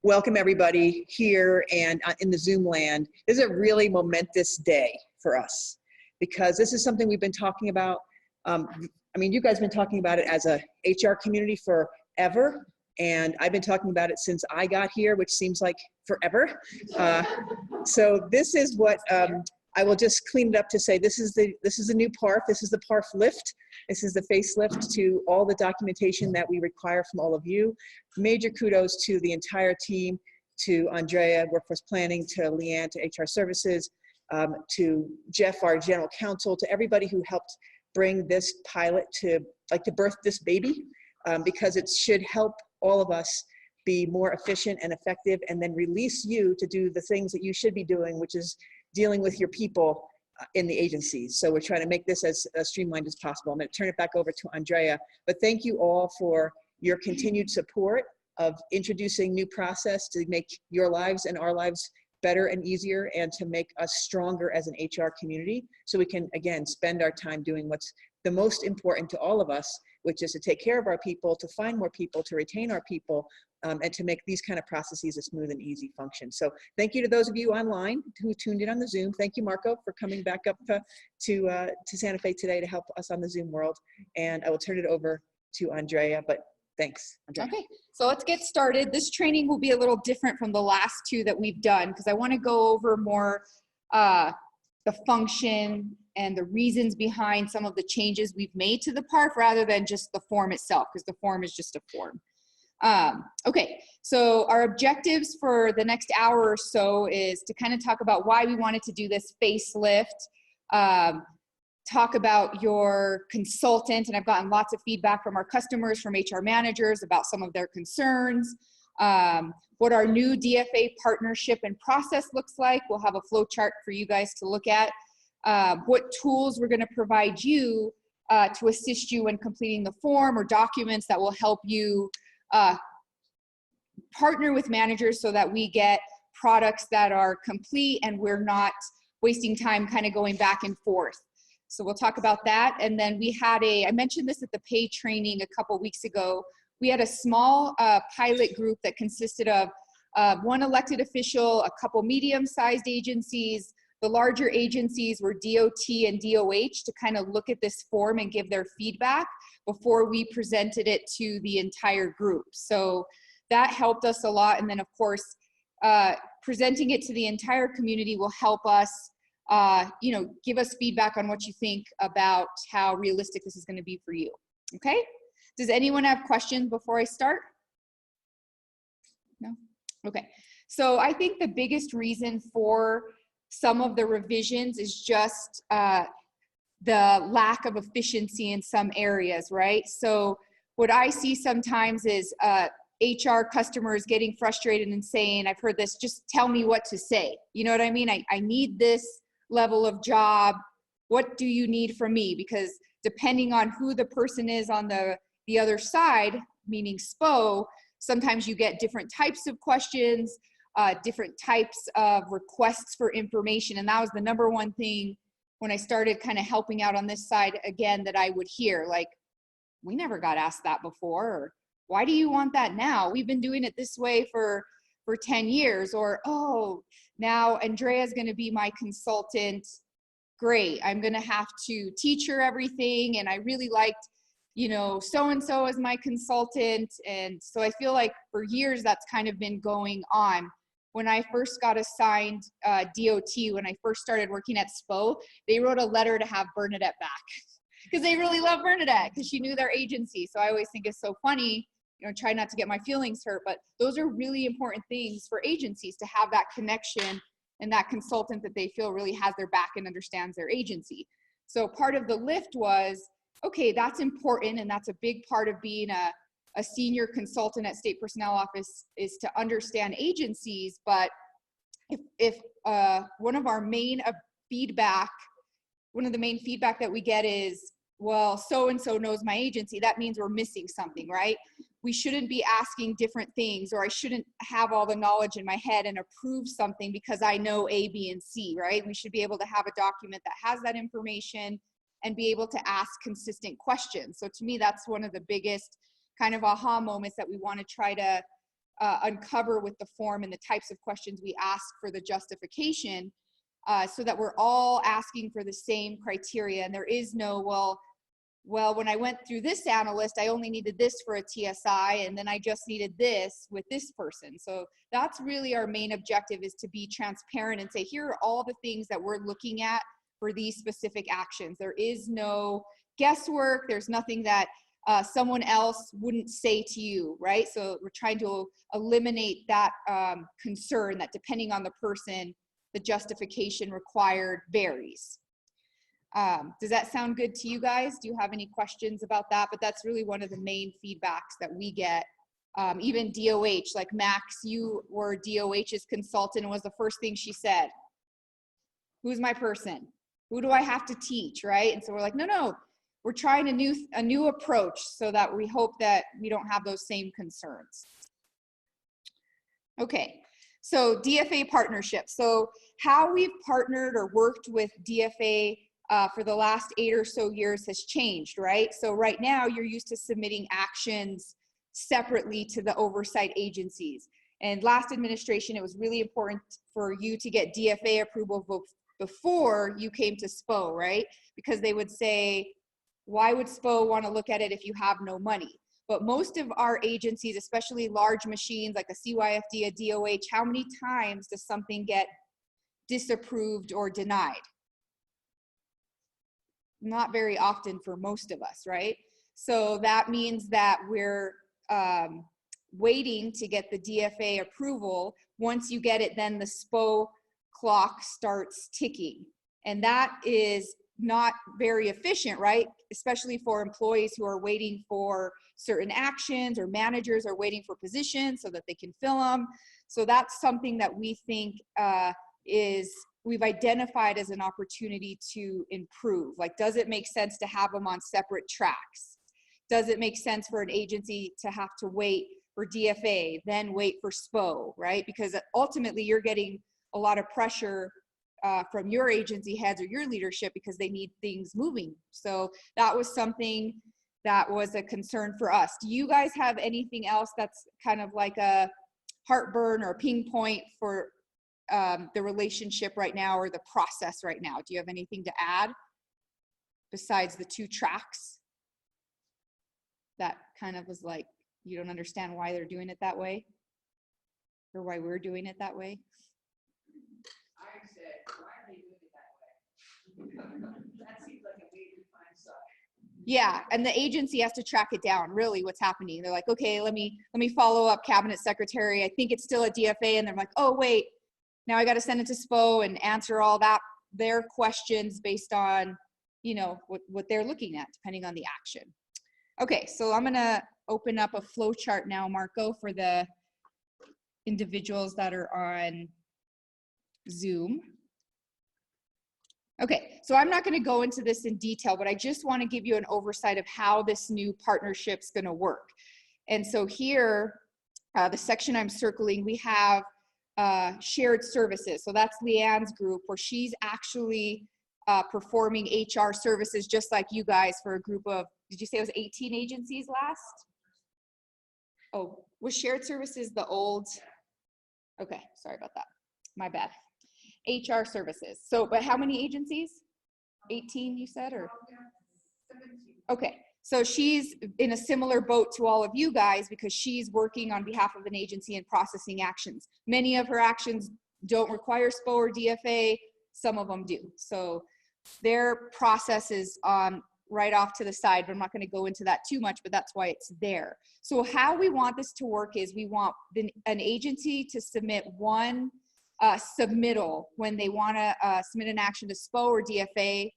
welcome everybody here and in the Zoom land. This is a really momentous day for us because this is something we've been talking about. I mean, you guys have been talking about it as a HR community forever, and I've been talking about it since I got here, which seems like forever. So this is what I will just clean it up to say. This is the new PARF. This is the PARF lift. This is the facelift to all the documentation that we require from all of you. Major kudos to the entire team, to Andrea, Workforce Planning, to Leanne, to HR Services, to Jeff, our General Counsel, to everybody who helped bring this pilot to birth this baby, because it should help all of us be more efficient and effective, and then release you to do the things that you should be doing, which is dealing with your people in the agencies. So we're trying to make this as streamlined as possible. I'm going to turn it back over to Andrea, but thank you all for your continued support of introducing new process to make your lives and our lives better and easier, and to make us stronger as an HR community, so we can, again, spend our time doing what's the most important to all of us, which is to take care of our people, to find more people, to retain our people, and to make these kind of processes a smooth and easy function. So thank you to those of you online who tuned in on the Zoom. Thank you, Marco, for coming back up to Santa Fe today to help us on the Zoom world. And I will turn it over to Andrea, but thanks, Andrea. Okay, so let's get started. This training will be a little different from the last two that we've done, because I want to go over more the function and the reasons behind some of the changes we've made to the PARF, rather than just the form itself, because the form is just a form. Okay, so our objectives for the next hour or so is to kind of talk about why we wanted to do this facelift, talk about your consultant, and I've gotten lots of feedback from our customers, from HR managers, about some of their concerns, what our new DFA partnership and process looks like. We'll have a flow chart for you guys to look at, what tools we're going to provide you to assist you when completing the form, or documents that will help you partner with managers so that we get products that are complete and we're not wasting time kind of going back and forth. So we'll talk about that. And then we had I mentioned this at the paid training a couple weeks ago, we had a small pilot group that consisted of one elected official, a couple medium-sized agencies. The larger agencies were DOT and DOH, to kind of look at this form and give their feedback before we presented it to the entire group. So that helped us a lot. And then, of course, presenting it to the entire community will help us, give us feedback on what you think about how realistic this is going to be for you. Okay? Does anyone have questions before I start? No? Okay. So I think the biggest reason for some of the revisions is just the lack of efficiency in some areas, right? So what I see sometimes is HR customers getting frustrated and saying, I've heard this, just tell me what to say. You know what I mean? I need this level of job. What do you need from me? Because depending on who the person is on the other side, meaning SPO, sometimes you get different types of questions, different types of requests for information. And that was the number one thing when I started kind of helping out on this side again, that I would hear, like, we never got asked that before, or why do you want that now? We've been doing it this way for 10 years, or, oh, now Andrea's going to be my consultant. Great. I'm going to have to teach her everything. And I really liked, so-and-so as my consultant. And so I feel like for years that's kind of been going on. When I first got assigned DOT, when I first started working at SPO, they wrote a letter to have Bernadette back because they really love Bernadette because she knew their agency. So I always think it's so funny, try not to get my feelings hurt, but those are really important things for agencies, to have that connection and that consultant that they feel really has their back and understands their agency. So part of the lift was, okay, that's important, and that's a big part of being a senior consultant at State Personnel Office, is to understand agencies. But if one of the main feedback that we get is, well, so-and-so knows my agency, that means we're missing something, right? We shouldn't be asking different things, or I shouldn't have all the knowledge in my head and approve something because I know A, B, and C, right? We should be able to have a document that has that information and be able to ask consistent questions. So to me, that's one of the biggest kind of aha moments that we want to try to uncover with the form and the types of questions we ask for the justification, so that we're all asking for the same criteria. And there is no, well, when I went through this analyst, I only needed this for a TSI, and then I just needed this with this person. So that's really our main objective, is to be transparent and say, here are all the things that we're looking at for these specific actions. There is no guesswork. There's nothing that someone else wouldn't say to you, right? So we're trying to eliminate that concern that depending on the person, the justification required varies. Does that sound good to you guys? Do you have any questions about that? But that's really one of the main feedbacks that we get. Even DOH, like Max, you were DOH's consultant, and was the first thing she said, who's my person? Who do I have to teach, right? And so we're like, no, we're trying a new approach so that we hope that we don't have those same concerns. Okay, so DFA partnership. So how we've partnered or worked with DFA for the last 8 or so years has changed, right? So right now you're used to submitting actions separately to the oversight agencies. And last administration, it was really important for you to get DFA approval before you came to SPO, right? Because they would say, why would SPO want to look at it if you have no money? But most of our agencies, especially large machines like a CYFD, a DOH, how many times does something get disapproved or denied? Not very often for most of us, right? So that means that we're waiting to get the DFA approval. Once you get it, then the SPO clock starts ticking. And that is not very efficient, right? Especially for employees who are waiting for certain actions, or managers are waiting for positions so that they can fill them. So that's something that we think we've identified as an opportunity to improve. Like, does it make sense to have them on separate tracks? Does it make sense for an agency to have to wait for DFA, then wait for SPO, right? Because ultimately you're getting a lot of pressure from your agency heads or your leadership because they need things moving. So that was something that was a concern for us. Do you guys have anything else that's kind of like a heartburn or a ping point for the relationship right now, or the process right now? Do you have anything to add besides the 2 tracks that kind of was like, you don't understand why they're doing it that way, or why we're doing it that way? I said, why are they doing it that way? That seems like a way to find stuff. Yeah, and the agency has to track it down, really, what's happening. They're like, okay, let me follow up cabinet secretary. I think it's still a DFA, and they're like, oh wait, now I got to send it to SPO and answer all their questions based on, you know, what they're looking at, depending on the action. Okay, so I'm gonna open up a flow chart now, Marco, for the individuals that are on Zoom. Okay, so I'm not going to go into this in detail, but I just want to give you an oversight of how this new partnership's going to work. And so here, the section I'm circling, we have shared services. So that's Leanne's group, where she's actually performing HR services just like you guys for a group of, did you say it was 18 agencies last? Oh, was shared services the old? Okay, sorry about that. My bad. HR services. So, but how many agencies? 18, you said, or? Okay, so she's in a similar boat to all of you guys because she's working on behalf of an agency and processing actions. Many of her actions don't require SPO or DFA, some of them do. So their process is right off to the side, but I'm not going to go into that too much, but that's why it's there. So how we want this to work is we want an agency to submit one submittal when they want to submit an action to SPO or DFA,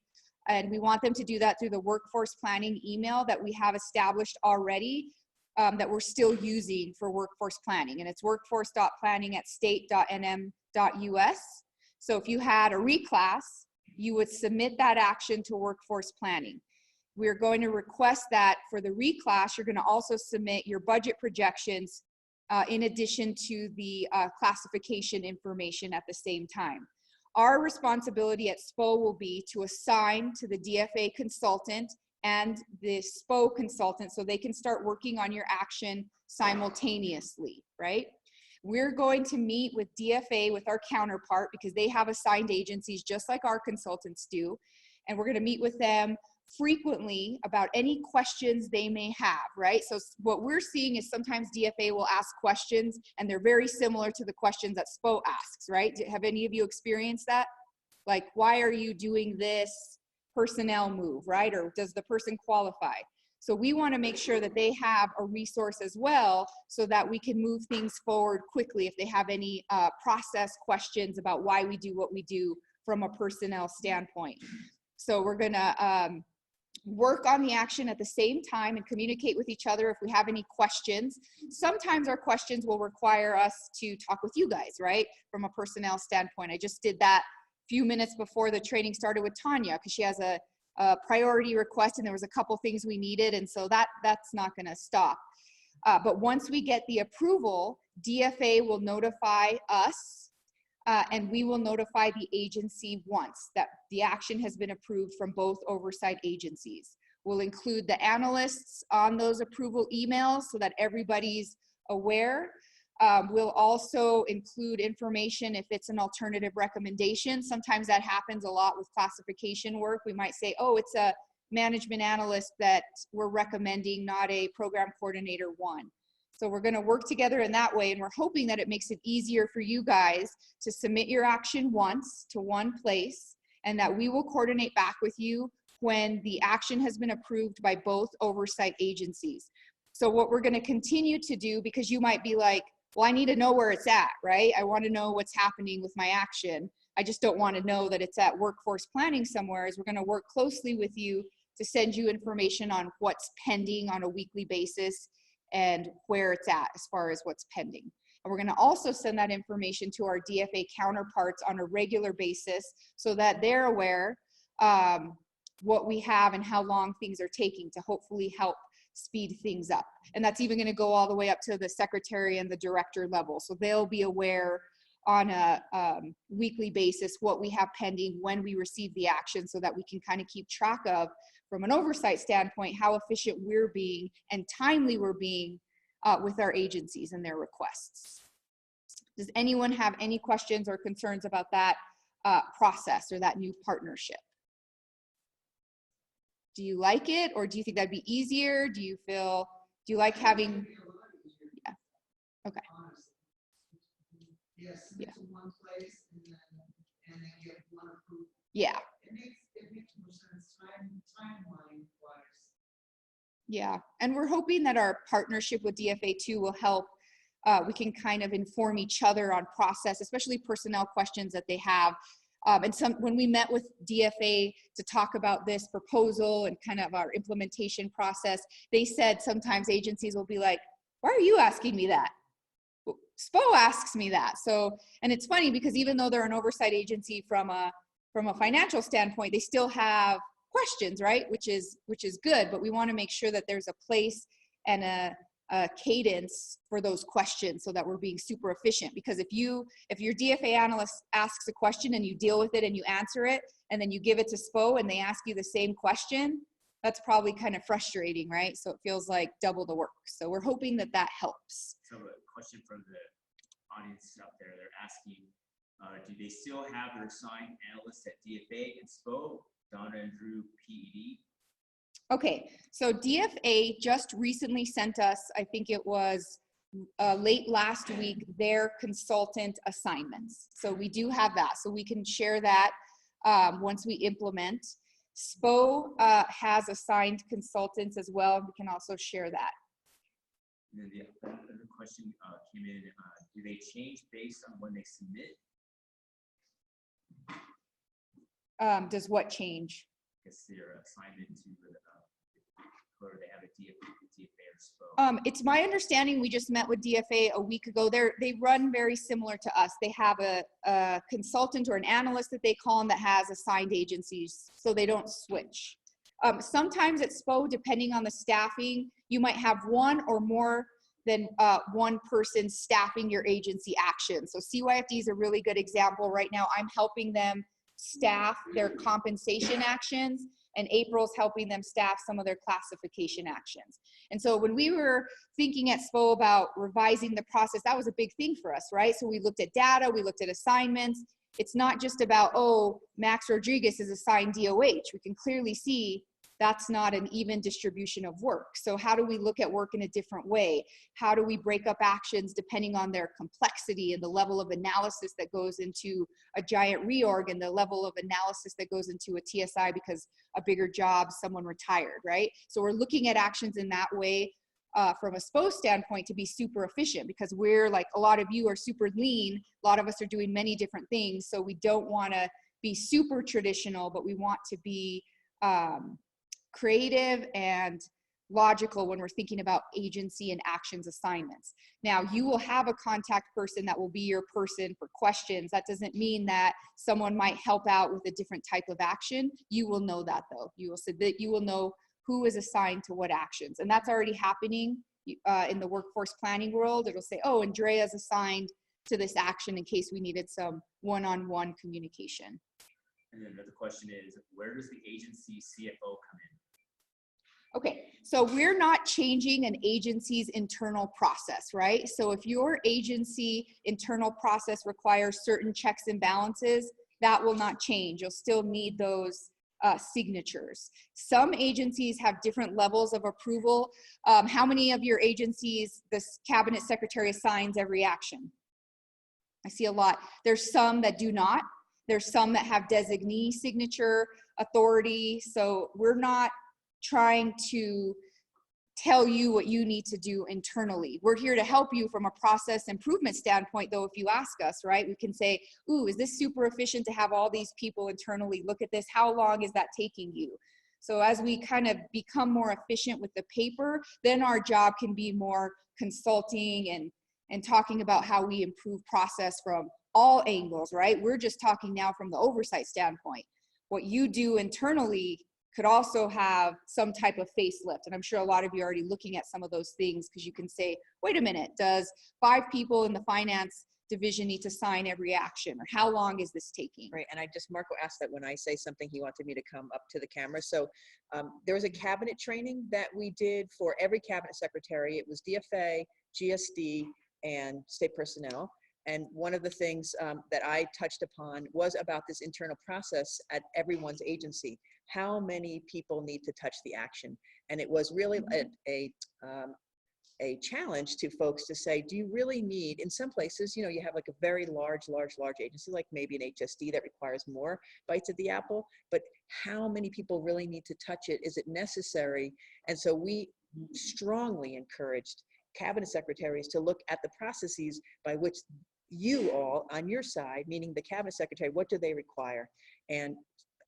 and we want them to do that through the workforce planning email that we have established already, that we're still using for workforce planning, and it's workforce.planning@state.nm.us. So if you had a reclass, you would submit that action to workforce planning. We're going to request that for the reclass, you're going to also submit your budget projections in addition to the classification information at the same time. Our responsibility at SPO will be to assign to the DFA consultant and the SPO consultant so they can start working on your action simultaneously, right? We're going to meet with DFA, with our counterpart, because they have assigned agencies just like our consultants do. And we're going to meet with them frequently about any questions they may have, right? So what we're seeing is sometimes DFA will ask questions and they're very similar to the questions that SPO asks, right? Have any of you experienced that? Like, why are you doing this personnel move, right? Or does the person qualify? So we want to make sure that they have a resource as well so that we can move things forward quickly if they have any process questions about why we do what we do from a personnel standpoint. So we're going to work on the action at the same time and communicate with each other if we have any questions. Sometimes our questions will require us to talk with you guys, right? From a personnel standpoint. I just did that a few minutes before the training started with Tanya because she has a priority request and there was a couple things we needed, and so that's not going to stop. But once we get the approval, DFA will notify us and we will notify the agency once that the action has been approved from both oversight agencies. We'll include the analysts on those approval emails so that everybody's aware. We'll also include information if it's an alternative recommendation. Sometimes that happens a lot with classification work. We might say, oh, it's a management analyst that we're recommending, not a program coordinator one. So we're going to work together in that way, and we're hoping that it makes it easier for you guys to submit your action once to one place, and that we will coordinate back with you when the action has been approved by both oversight agencies. So what we're going to continue to do, because you might be like, well, I need to know where it's at, right? I want to know what's happening with my action. I just don't want to know that it's at workforce planning somewhere. Is we're going to work closely with you to send you information on what's pending on a weekly basis and where it's at as far as what's pending. And we're going to also send that information to our DFA counterparts on a regular basis so that they're aware what we have and how long things are taking to hopefully help speed things up. And that's even going to go all the way up to the secretary and the director level. So they'll be aware on a weekly basis what we have pending when we receive the action so that we can kind of keep track of, from an oversight standpoint, how efficient we're being and timely we're being with our agencies and their requests. Does anyone have any questions or concerns about that process or that new partnership? Do you like it, or do you think that'd be easier? Do you like having, yeah, okay. Yes, yeah. to one place and then get one approved. Yeah. It makes more sense timeline wise. Yeah, and we're hoping that our partnership with DFA too will help. We can kind of inform each other on process, especially personnel questions that they have. And when we met with DFA to talk about this proposal and kind of our implementation process, they said sometimes agencies will be like, why are you asking me that? SPO asks me that. So, and it's funny because even though they're an oversight agency from a financial standpoint, they still have questions, right? Which is good, but we want to make sure that there's a place and a cadence for those questions so that we're being super efficient. Because if your DFA analyst asks a question and you deal with it and you answer it, and then you give it to SPO and they ask you the same question, that's probably kind of frustrating, right? So it feels like double the work. So we're hoping that that helps. So a question from the audience out there, they're asking, do they still have their assigned analysts at DFA and SPO, Donna and Drew PED? Okay, so DFA just recently sent us, I think it was late last week, their consultant assignments. So we do have that, so we can share that once we implement. SPO has assigned consultants as well. We can also share that. And then the other question came in, do they change based on when they submit? Does what change? Because they're assignment to whoever they have a DFA or SPO. It's my understanding, we just met with DFA a week ago. They run very similar to us. They have a consultant or an analyst that they call them that has assigned agencies, so they don't switch. Sometimes at SPO, depending on the staffing, you might have one or more than one person staffing your agency action. So CYFD is a really good example. Right now, I'm helping them staff their compensation actions, and April's helping them staff some of their classification actions. And so when we were thinking at SPO about revising the process, that was a big thing for us, right? So we looked at data, we looked at assignments. It's not just about, oh, Max Rodriguez is assigned DOH. We can clearly see that's not an even distribution of work. So how do we look at work in a different way? How do we break up actions depending on their complexity and the level of analysis that goes into a giant reorg and the level of analysis that goes into a TSI because a bigger job, someone retired, right? So we're looking at actions in that way from a SPO standpoint to be super efficient, because we're like, a lot of you are super lean. A lot of us are doing many different things. So we don't want to be super traditional, but we want to be creative and logical when we're thinking about agency and actions assignments. Now, you will have a contact person that will be your person for questions. That doesn't mean that someone might help out with a different type of action. You will know that though. You will submit, you will know who is assigned to what actions. And that's already happening in the workforce planning world. It'll say, oh, Andrea's assigned to this action in case we needed some one-on-one communication. And then another question is, where does the agency CFO come in? Okay, so we're not changing an agency's internal process, right? So if your agency internal process requires certain checks and balances, that will not change. You'll still need those signatures. Some agencies have different levels of approval. How many of your agencies the cabinet secretary assigns every action? I see a lot. There's some that do not. There's some that have designee signature authority. So we're not trying to tell you what you need to do internally. We're here to help you from a process improvement standpoint, though. If you ask us, right, we can say, ooh, is this super efficient to have all these people internally look at this? How long is that taking you? So as we kind of become more efficient with the paper, then our job can be more consulting and talking about how we improve process from all angles, right? We're just talking now from the oversight standpoint. What you do internally could also have some type of facelift. And I'm sure a lot of you are already looking at some of those things, because you can say, wait a minute, does 5 people in the finance division need to sign every action? Or how long is this taking? Right, and Marco asked that when I say something, he wanted me to come up to the camera. So there was a cabinet training that we did for every cabinet secretary. It was DFA, GSD, and state personnel. And one of the things that I touched upon was about this internal process at everyone's agency. How many people need to touch the action? And it was really a challenge to folks to say, do you really need, in some places, you know, you have like a very large agency, like maybe an HSD that requires more bites at the apple, but how many people really need to touch it? Is it necessary? And so we strongly encouraged cabinet secretaries to look at the processes by which you all on your side, meaning the cabinet secretary, what do they require? And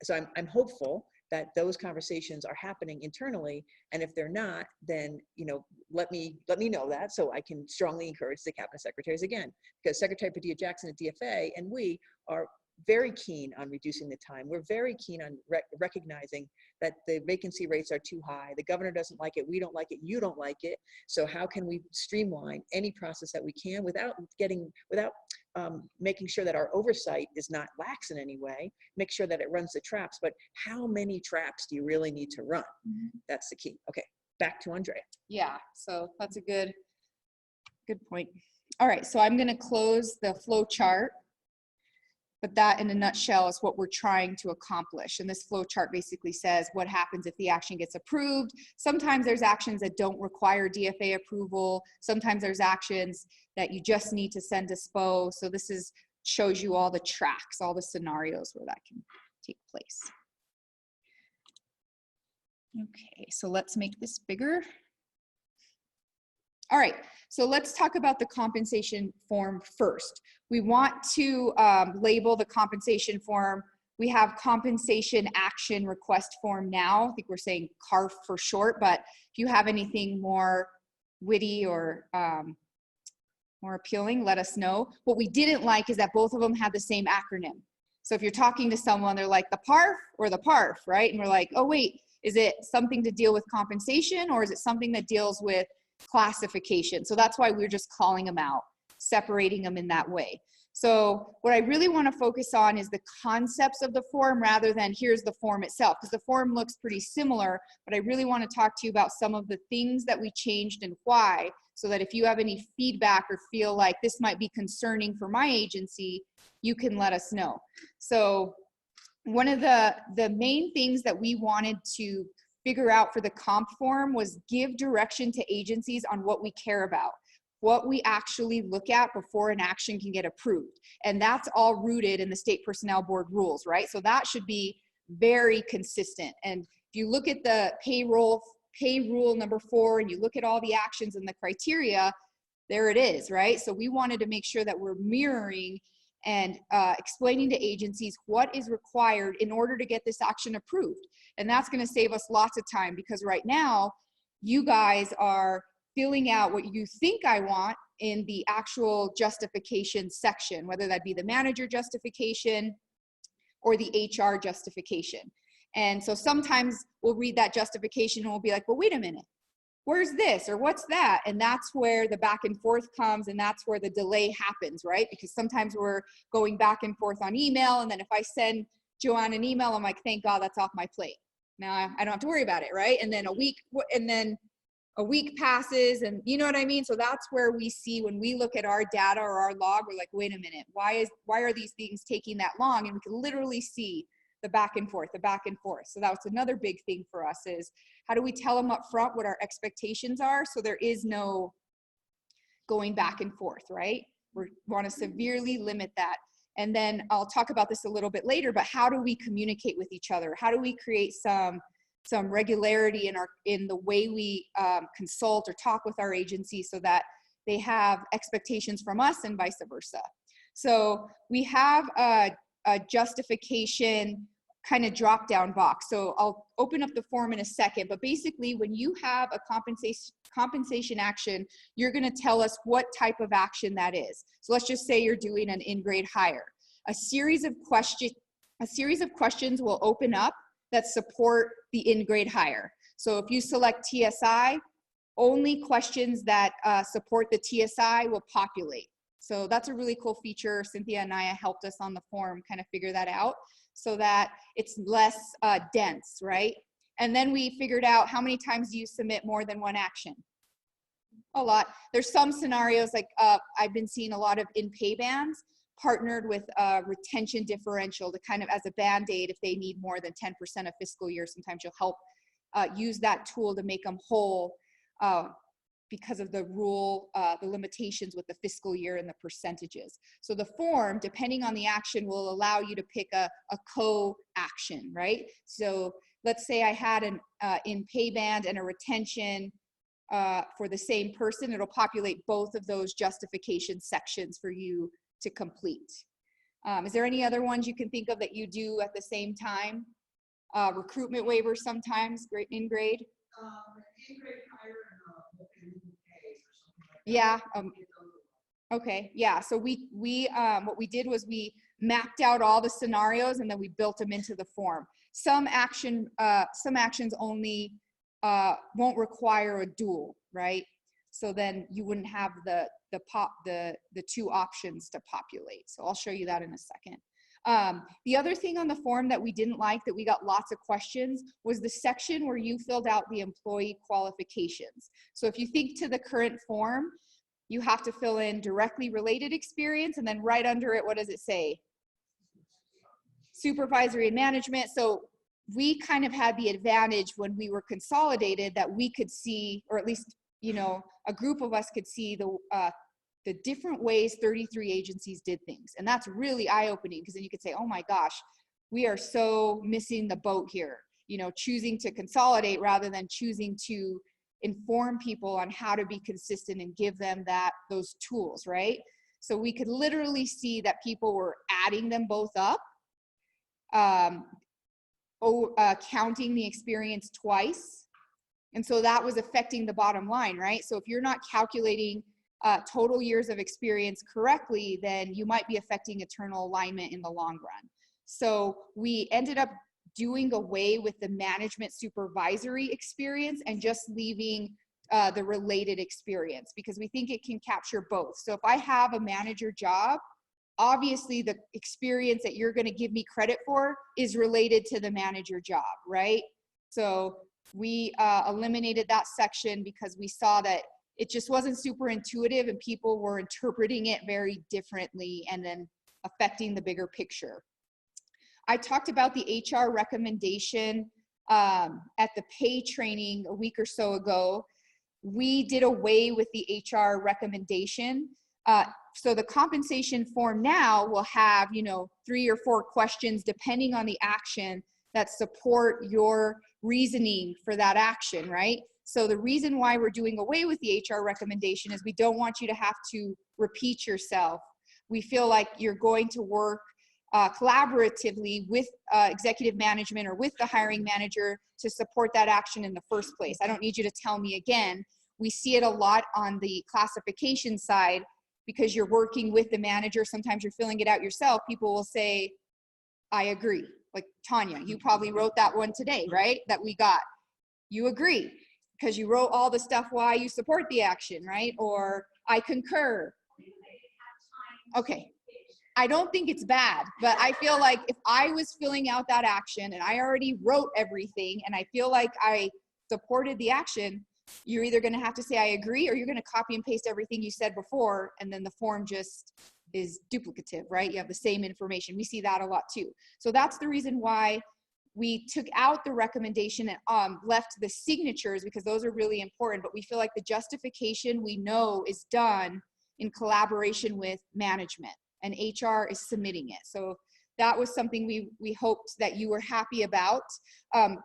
so I'm hopeful that those conversations are happening internally, and if they're not, then, you know, let me know that, so I can strongly encourage the cabinet secretaries again, because Secretary Padilla-Jackson at DFA and we are very keen on reducing the time. We're very keen on recognizing that the vacancy rates are too high. The governor doesn't like it, we don't like it, you don't like it. So how can we streamline any process that we can without making sure that our oversight is not lax in any way, make sure that it runs the traps, but how many traps do you really need to run? Mm-hmm. That's the key. Okay, back to Andrea. Yeah, so that's a good point. All right, so I'm gonna close the flow chart. But that in a nutshell is what we're trying to accomplish. And this flow chart basically says what happens if the action gets approved. Sometimes there's actions that don't require DFA approval. Sometimes there's actions that you just need to send to SPO. So this shows you all the tracks, all the scenarios where that can take place. Okay, so let's make this bigger. All right, so let's talk about the compensation form first. We want to label the compensation form. We have compensation action request form now. I think we're saying CARF for short, but if you have anything more witty or more appealing, let us know. What we didn't like is that both of them had the same acronym. So if you're talking to someone, they're like the PARF or the PARF, right? And we're like, oh wait, is it something to deal with compensation, or is it something that deals with classification? So that's why we're just calling them out. separating them in that way. So what I really want to focus on is the concepts of the form rather than here's the form itself, because the form looks pretty similar, but I really want to talk to you about some of the things that we changed and why, so that if you have any feedback or feel like this might be concerning for my agency, you can let us know. So one of the main things that we wanted to figure out for the comp form was give direction to agencies on what we care about, what we actually look at before an action can get approved. And that's all rooted in the State Personnel Board rules, right? So that should be very consistent. And if you look at the pay rule number 4, and you look at all the actions and the criteria, there it is, right? So we wanted to make sure that we're mirroring and explaining to agencies what is required in order to get this action approved. And that's gonna save us lots of time, because right now, you guys are filling out what you think I want in the actual justification section, whether that be the manager justification or the HR justification. And so sometimes we'll read that justification and we'll be like, well, wait a minute, where's this or what's that? And that's where the back and forth comes, and that's where the delay happens, right? Because sometimes we're going back and forth on email, and then if I send Joanne an email, I'm like, thank God that's off my plate. Now I don't have to worry about it, right? And then a week passes, and you know what I mean? So that's where we see, when we look at our data or our log, we're like, wait a minute, why are these things taking that long? And we can literally see the back and forth. So that was another big thing for us, is how do we tell them up front what our expectations are, so there is no going back and forth, right? We want to severely limit that. And then I'll talk about this a little bit later, but how do we communicate with each other? How do we create some regularity in the way we consult or talk with our agency, so that they have expectations from us and vice versa. So we have a justification kind of drop down box. So I'll open up the form in a second, but basically when you have a compensation action, you're going to tell us what type of action that is. So let's just say you're doing an in-grade hire. A series of questions will open up that support the in-grade hire. So if you select TSI, only questions that support the TSI will populate. So that's a really cool feature. Cynthia and Naya helped us on the form kind of figure that out, so that it's less dense, right? And then we figured out, how many times do you submit more than one action? A lot. There's some scenarios, like I've been seeing a lot of in-pay bands partnered with a retention differential to kind of as a band-aid if they need more than 10% of fiscal year. Sometimes you'll help use that tool to make them whole because of the rule, the limitations with the fiscal year and the percentages. So the form, depending on the action, will allow you to pick a co-action, right? So let's say I had an in-pay band and a retention for the same person. It'll populate both of those justification sections for you to complete. Is there any other ones you can think of that you do at the same time? Recruitment waivers sometimes, in grade. In-grade hire and local pays or something like that. Yeah. Okay. Yeah. So we what we did was we mapped out all the scenarios and then we built them into the form. Some actions only won't require a dual, right? So then you wouldn't have the two options to populate. So I'll show you that in a second. The other thing on the form that we didn't like, that we got lots of questions, was the section where you filled out the employee qualifications. So if you think to the current form, you have to fill in directly related experience, and then right under it, what does it say? Supervisory and management. So we kind of had the advantage when we were consolidated that we could see, or at least, you know, a group of us could see the different ways 33 agencies did things. And that's really eye-opening, because then you could say, oh my gosh, we are so missing the boat here, you know, choosing to consolidate rather than choosing to inform people on how to be consistent and give them those tools, right? So we could literally see that people were adding them both up, counting the experience twice. And so that was affecting the bottom line, right? So if you're not calculating total years of experience correctly, then you might be affecting internal alignment in the long run. So we ended up doing away with the management supervisory experience and just leaving the related experience, because we think it can capture both. So if I have a manager job, obviously the experience that you're going to give me credit for is related to the manager job, right? So we eliminated that section because we saw that it just wasn't super intuitive and people were interpreting it very differently and then affecting the bigger picture. I talked about the HR recommendation at the pay training a week or so ago. We did away with the HR recommendation. So the compensation form now will have, 3 or 4 questions depending on the action that support your reasoning for that action, right? So the reason why we're doing away with the HR recommendation is we don't want you to have to repeat yourself. We feel like you're going to work collaboratively with executive management or with the hiring manager to support that action in the first place. I don't need you to tell me again. We see it a lot on the classification side because you're working with the manager. Sometimes you're filling it out yourself. People will say, I agree. Like Tanya, you probably wrote that one today, right? That we got. You agree because you wrote all the stuff why you support the action, right? Or I concur. Okay. I don't think it's bad, but I feel like if I was filling out that action and I already wrote everything and I feel like I supported the action, you're either going to have to say I agree or you're going to copy and paste everything you said before, and then the form just is duplicative, right? You have the same information. We see that a lot too. So that's the reason why we took out the recommendation and left the signatures, because those are really important, but we feel like the justification we know is done in collaboration with management, and HR is submitting it. So that was something we hoped that you were happy about.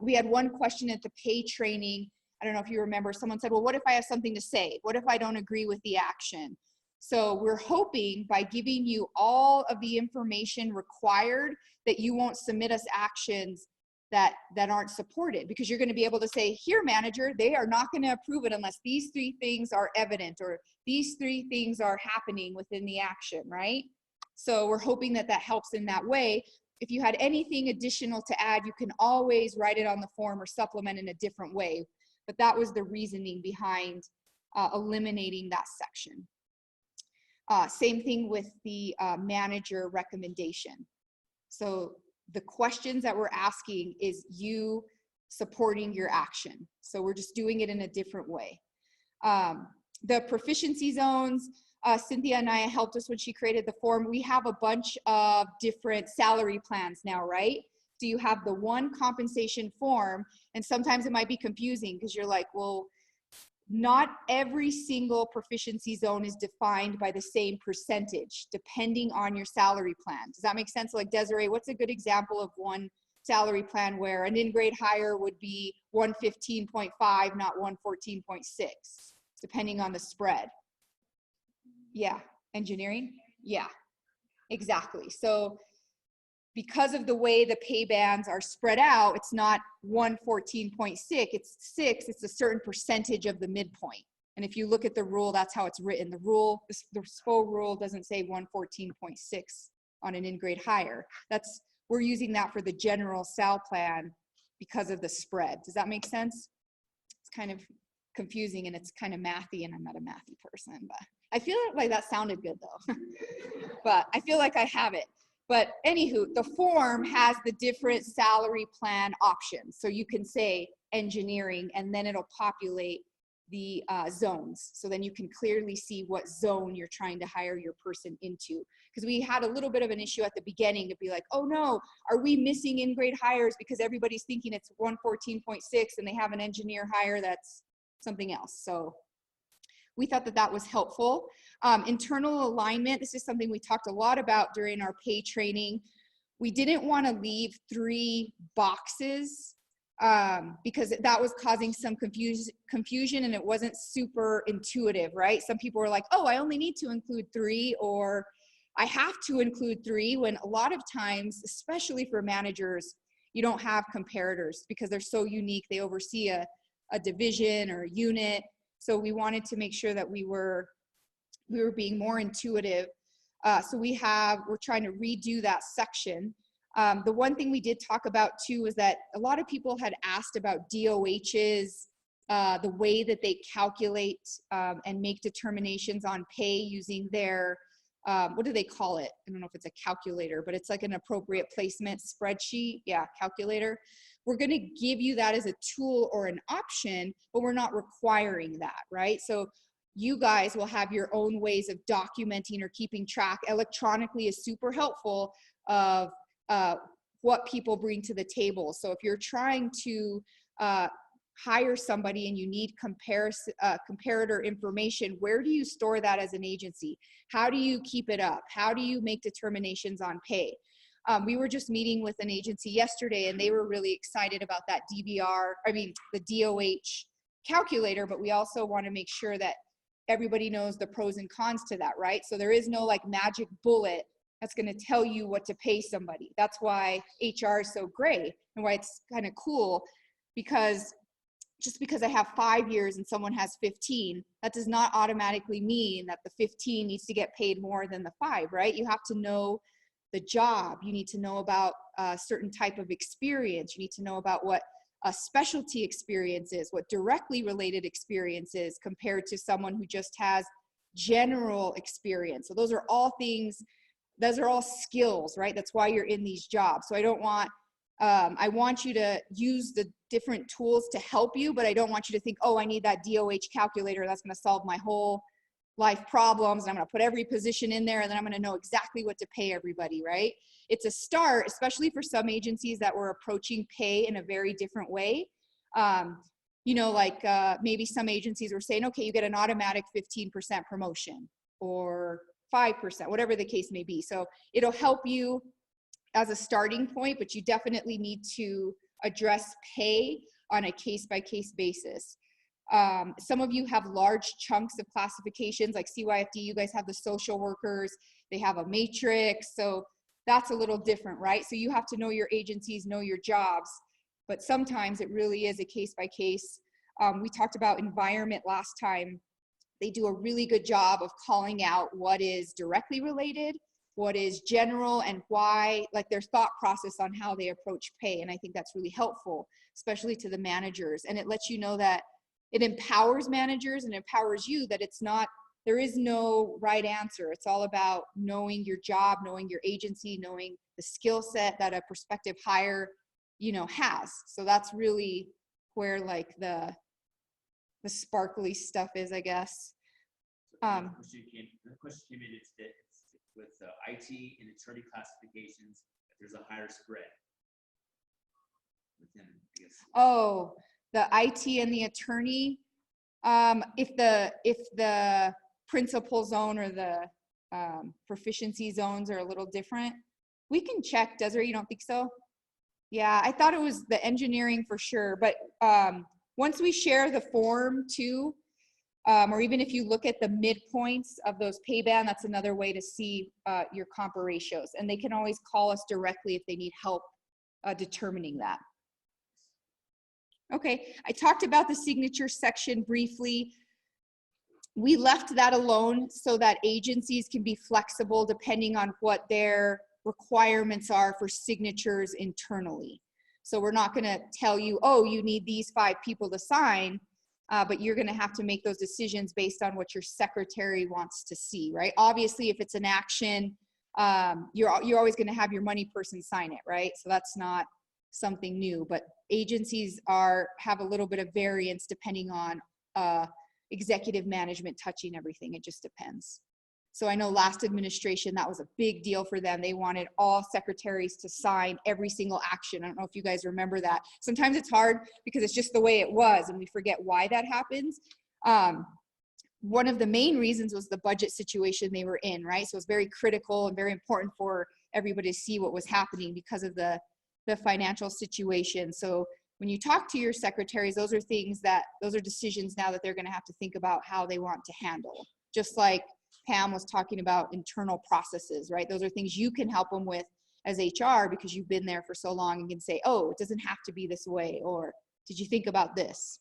We had one question at the pay training. I don't know if you remember, someone said, well, what if I have something to say? What if I don't agree with the action? So we're hoping by giving you all of the information required that you won't submit us actions that aren't supported, because you're going to be able to say, here, manager, they are not going to approve it unless these 3 things are evident or these 3 things are happening within the action, right? So we're hoping that that helps in that way. If you had anything additional to add, you can always write it on the form or supplement in a different way. But that was the reasoning behind eliminating that section. Same thing with the manager recommendation. So the questions that we're asking is you supporting your action. So we're just doing it in a different way. The proficiency zones, Cynthia and I helped us when she created the form. We have a bunch of different salary plans now, right? So you have the one compensation form, and sometimes it might be confusing because you're like, well, not every single proficiency zone is defined by the same percentage depending on your salary plan. Does that make sense? Like Desiree, what's a good example of one salary plan where an in-grade hire would be 115.5, not 114.6, depending on the spread? Yeah, engineering? Yeah, exactly. So because of the way the pay bands are spread out, it's not 114.6, it's 6, it's a certain percentage of the midpoint. And if you look at the rule, that's how it's written. The rule, the SPO rule doesn't say 114.6 on an in-grade hire. We're using that for the general sal plan because of the spread. Does that make sense? It's kind of confusing and it's kind of mathy, and I'm not a mathy person, but I feel like that sounded good though. But I feel like I have it. But anywho, the form has the different salary plan options. So you can say engineering, and then it'll populate the zones. So then you can clearly see what zone you're trying to hire your person into. Because we had a little bit of an issue at the beginning to be like, oh no, are we missing in-grade hires because everybody's thinking it's 114.6 and they have an engineer hire that's something else. So we thought that that was helpful. Internal alignment, this is something we talked a lot about during our pay training. We didn't want to leave 3 boxes because that was causing some confusion and it wasn't super intuitive, right? Some people were like, oh, I only need to include 3, or I have to include 3, when a lot of times, especially for managers, you don't have comparators because they're so unique. They oversee a division or a unit. So we wanted to make sure that we were being more intuitive. So we're trying to redo that section. The one thing we did talk about too was that a lot of people had asked about DOH's the way that they calculate and make determinations on pay using their, what do they call it? I don't know if it's a calculator, but it's like an appropriate placement spreadsheet. Yeah, calculator. We're going to give you that as a tool or an option, but we're not requiring that, right? So you guys will have your own ways of documenting or keeping track. Electronically is super helpful of what people bring to the table. So if you're trying to hire somebody and you need comparator information, where do you store that as an agency? How do you keep it up? How do you make determinations on pay? We were just meeting with an agency yesterday and they were really excited about that the DOH calculator, but we also want to make sure that everybody knows the pros and cons to that, right? So there is no like magic bullet that's going to tell you what to pay somebody. That's why HR is so great and why it's kind of cool, because just because I have 5 years and someone has 15, that does not automatically mean that the 15 needs to get paid more than the 5, right? You have to know the job. You need to know about a certain type of experience. You need to know about what a specialty experience is, what directly related experience is compared to someone who just has general experience. So those are all things, those are all skills, right? That's why you're in these jobs. So I want you to use the different tools to help you, but I don't want you to think, oh, I need that DOH calculator. That's going to solve my whole life problems. And I'm going to put every position in there and then I'm going to know exactly what to pay everybody, right? It's a start, especially for some agencies that were approaching pay in a very different way. Maybe some agencies were saying, okay, you get an automatic 15% promotion or 5%, whatever the case may be. So it'll help you as a starting point, but you definitely need to address pay on a case-by-case basis. Some of you have large chunks of classifications like CYFD, you guys have the social workers, they have a matrix, so that's a little different, right? So you have to know your agencies, know your jobs, but sometimes it really is a case-by-case. We talked about environment last time. They do a really good job of calling out what is directly related, what is general, and why, like their thought process on how they approach pay. And I think that's really helpful, especially to the managers. And it lets you know that it empowers managers and empowers you that it's not, there is no right answer. It's all about knowing your job, knowing your agency, knowing the skill set that a prospective hire, has. So that's really where like the sparkly stuff is, I guess. The question came in, it's with IT and attorney classifications, if there's a higher spread within, I guess. Oh, the IT and the attorney, if the principal zone or the proficiency zones are a little different, we can check. Desiree, you don't think so? Yeah, I thought it was the engineering for sure, but once we share the form too, or even if you look at the midpoints of those pay band, that's another way to see your compa ratios. And they can always call us directly if they need help determining that. Okay, I talked about the signature section briefly. We left that alone so that agencies can be flexible depending on what their requirements are for signatures internally. So we're not gonna tell you, oh, you need these 5 people to sign, but you're gonna have to make those decisions based on what your secretary wants to see, right? Obviously, if it's an action, you're always gonna have your money person sign it, right? So that's not something new, but agencies have a little bit of variance depending on executive management touching everything. It just depends. So I know last administration, that was a big deal for them. They wanted all secretaries to sign every single action. I don't know if you guys remember that. Sometimes it's hard because it's just the way it was and we forget why that happens. One of the main reasons was the budget situation they were in, right? So it's very critical and very important for everybody to see what was happening because of the financial situation. So when you talk to your secretaries, those are decisions now that they're going to have to think about how they want to handle. Just like Pam was talking about internal processes, right? Those are things you can help them with as HR because you've been there for so long and can say, oh, it doesn't have to be this way, or did you think about this?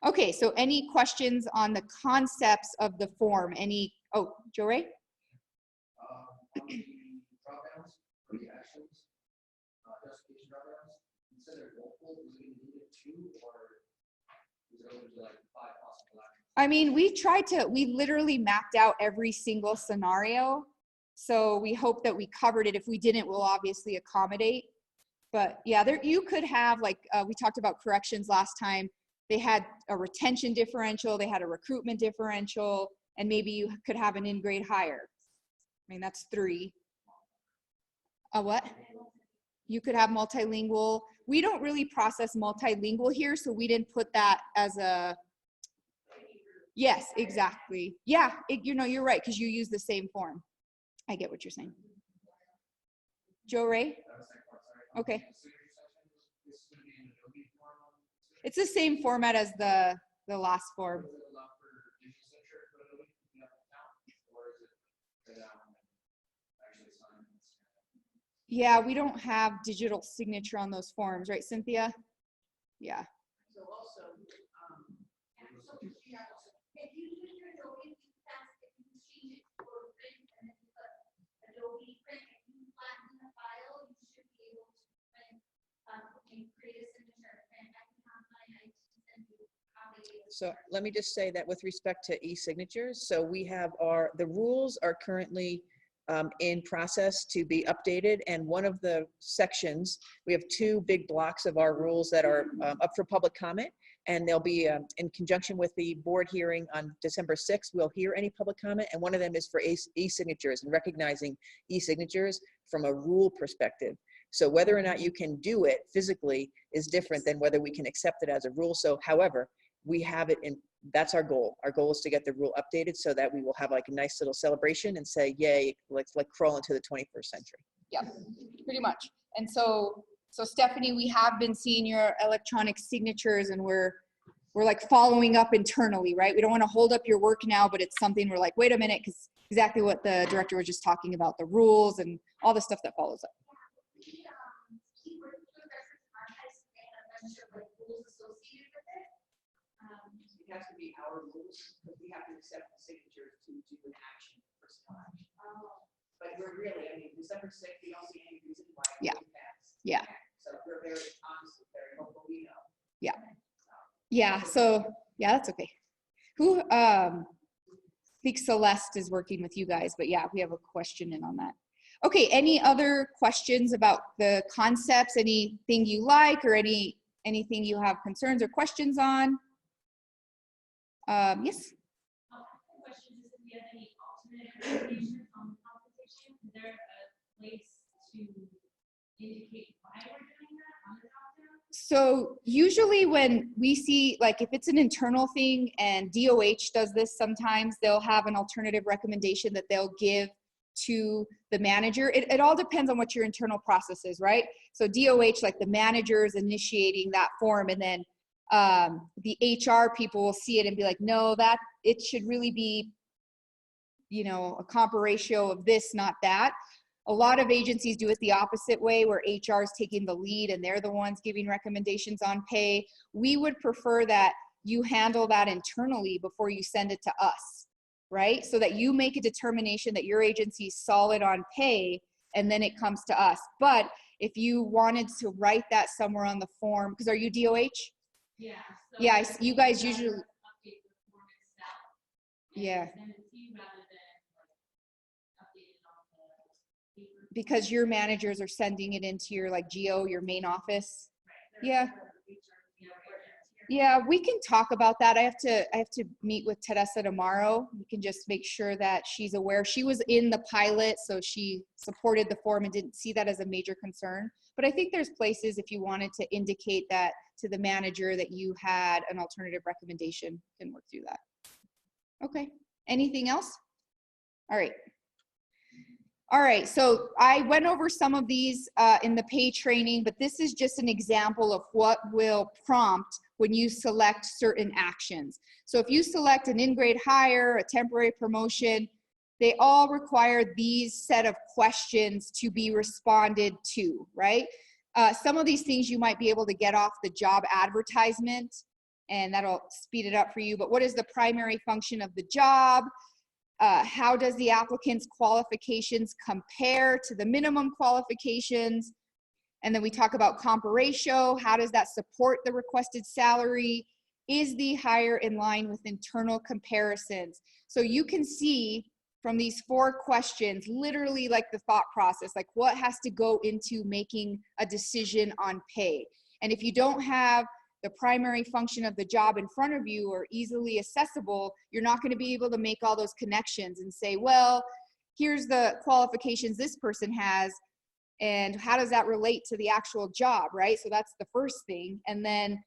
Okay, so any questions on the concepts of the form? Joe Ray? Dropdowns for the actions, justification dropdowns, consider multiple, do we need it 2 or Is it open to like 5 possible actions? I mean, we literally mapped out every single scenario. So we hope that we covered it. If we didn't, we'll obviously accommodate. But yeah, you could have, like, we talked about corrections last time. They had a retention differential, they had a recruitment differential, and maybe you could have an in-grade hire. I mean, that's 3. A what? You could have multilingual. We don't really process multilingual here, so we didn't put that as a, yes, exactly. Yeah, you know, you're right, because you use the same form. I get what you're saying. Joe Ray? Okay. It's the same format as the last form. Yeah, we don't have digital signature on those forms, right, Cynthia? Yeah. So also, if you use your Adobe Fast, if you change it for print and then put Adobe print, if you flatten the file, you should be able to print and create a signature. And I can have my IT send you a copy. So let me just say that with respect to e-signatures, so we have the rules are currently in process to be updated, and one of the sections, we have 2 big blocks of our rules that are up for public comment, and they'll be in conjunction with the board hearing on December 6th. We'll hear any public comment, and one of them is for e-signatures and recognizing e-signatures from a rule perspective. So whether or not you can do it physically is different than whether we can accept it as a rule. So however, we have it in, that's our goal. Our goal is to get the rule updated so that we will have like a nice little celebration and say, yay, let's like crawl into the 21st century. Yeah, pretty much. And so Stephanie, we have been seeing your electronic signatures, and we're like following up internally, right? We don't want to hold up your work now, but it's something we're like, wait a minute, because exactly what the director was just talking about, the rules and all the stuff that follows up. it has to be our rules, because we have to accept the signatures to do an action, personal action. But we're really, I mean, December 6th, we don't see any reason why it Yeah. wouldn't pass. Yeah. So we're very, honestly, very hopeful we know. Yeah. Yeah. So yeah, that's okay. Who, I think Celeste is working with you guys, but yeah, we have a question in on that. Okay. Any other questions about the concepts? Anything you like, or anything you have concerns or questions on? Yes. Question is, if we have any alternate recommendations on compensation, is there a place to indicate why we're doing that on the drop-down? So usually when we see, like, if it's an internal thing, and DOH does this sometimes, they'll have an alternative recommendation that they'll give to the manager. It all depends on what your internal process is, right? So DOH, like the manager is initiating that form, and then the HR people will see it and be like, no, that it should really be, you know, a comp ratio of this, not that. A lot of agencies do it the opposite way, where HR is taking the lead and they're the ones giving recommendations on pay. We would prefer that you handle that internally before you send it to us, right? So that you make a determination that your agency is solid on pay, and then it comes to us. But if you wanted to write that somewhere on the form, because are you DOH? Yeah. So Yeah, you guys usually. update the form itself. And Yeah. send it to you rather than like update it on the paper. Because your managers are sending it into your like GO, your main office. Yeah. Yeah, we can talk about that. I have to meet with Teresa tomorrow. We can just make sure that she's aware. She was in the pilot, so she supported the form and didn't see that as a major concern. But I think there's places, if you wanted to indicate that to the manager that you had an alternative recommendation, can work through that. Okay. Anything else? All right. All right, so I went over some of these in the pay training, but this is just an example of what will prompt when you select certain actions. So if you select an in-grade hire, a temporary promotion, they all require these set of questions to be responded to, right? Some of these things you might be able to get off the job advertisement, and that'll speed it up for you. But what is the primary function of the job? How does the applicant's qualifications compare to the minimum qualifications? And then we talk about comp ratio. How does that support the requested salary? is the hire in line with internal comparisons? So you can see from these 4 questions, literally like the thought process, like what has to go into making a decision on pay. And if you don't have the primary function of the job in front of you or easily accessible, you're not going to be able to make all those connections and say, well, here's the qualifications this person has, and how does that relate to the actual job, right? So that's the first thing. And then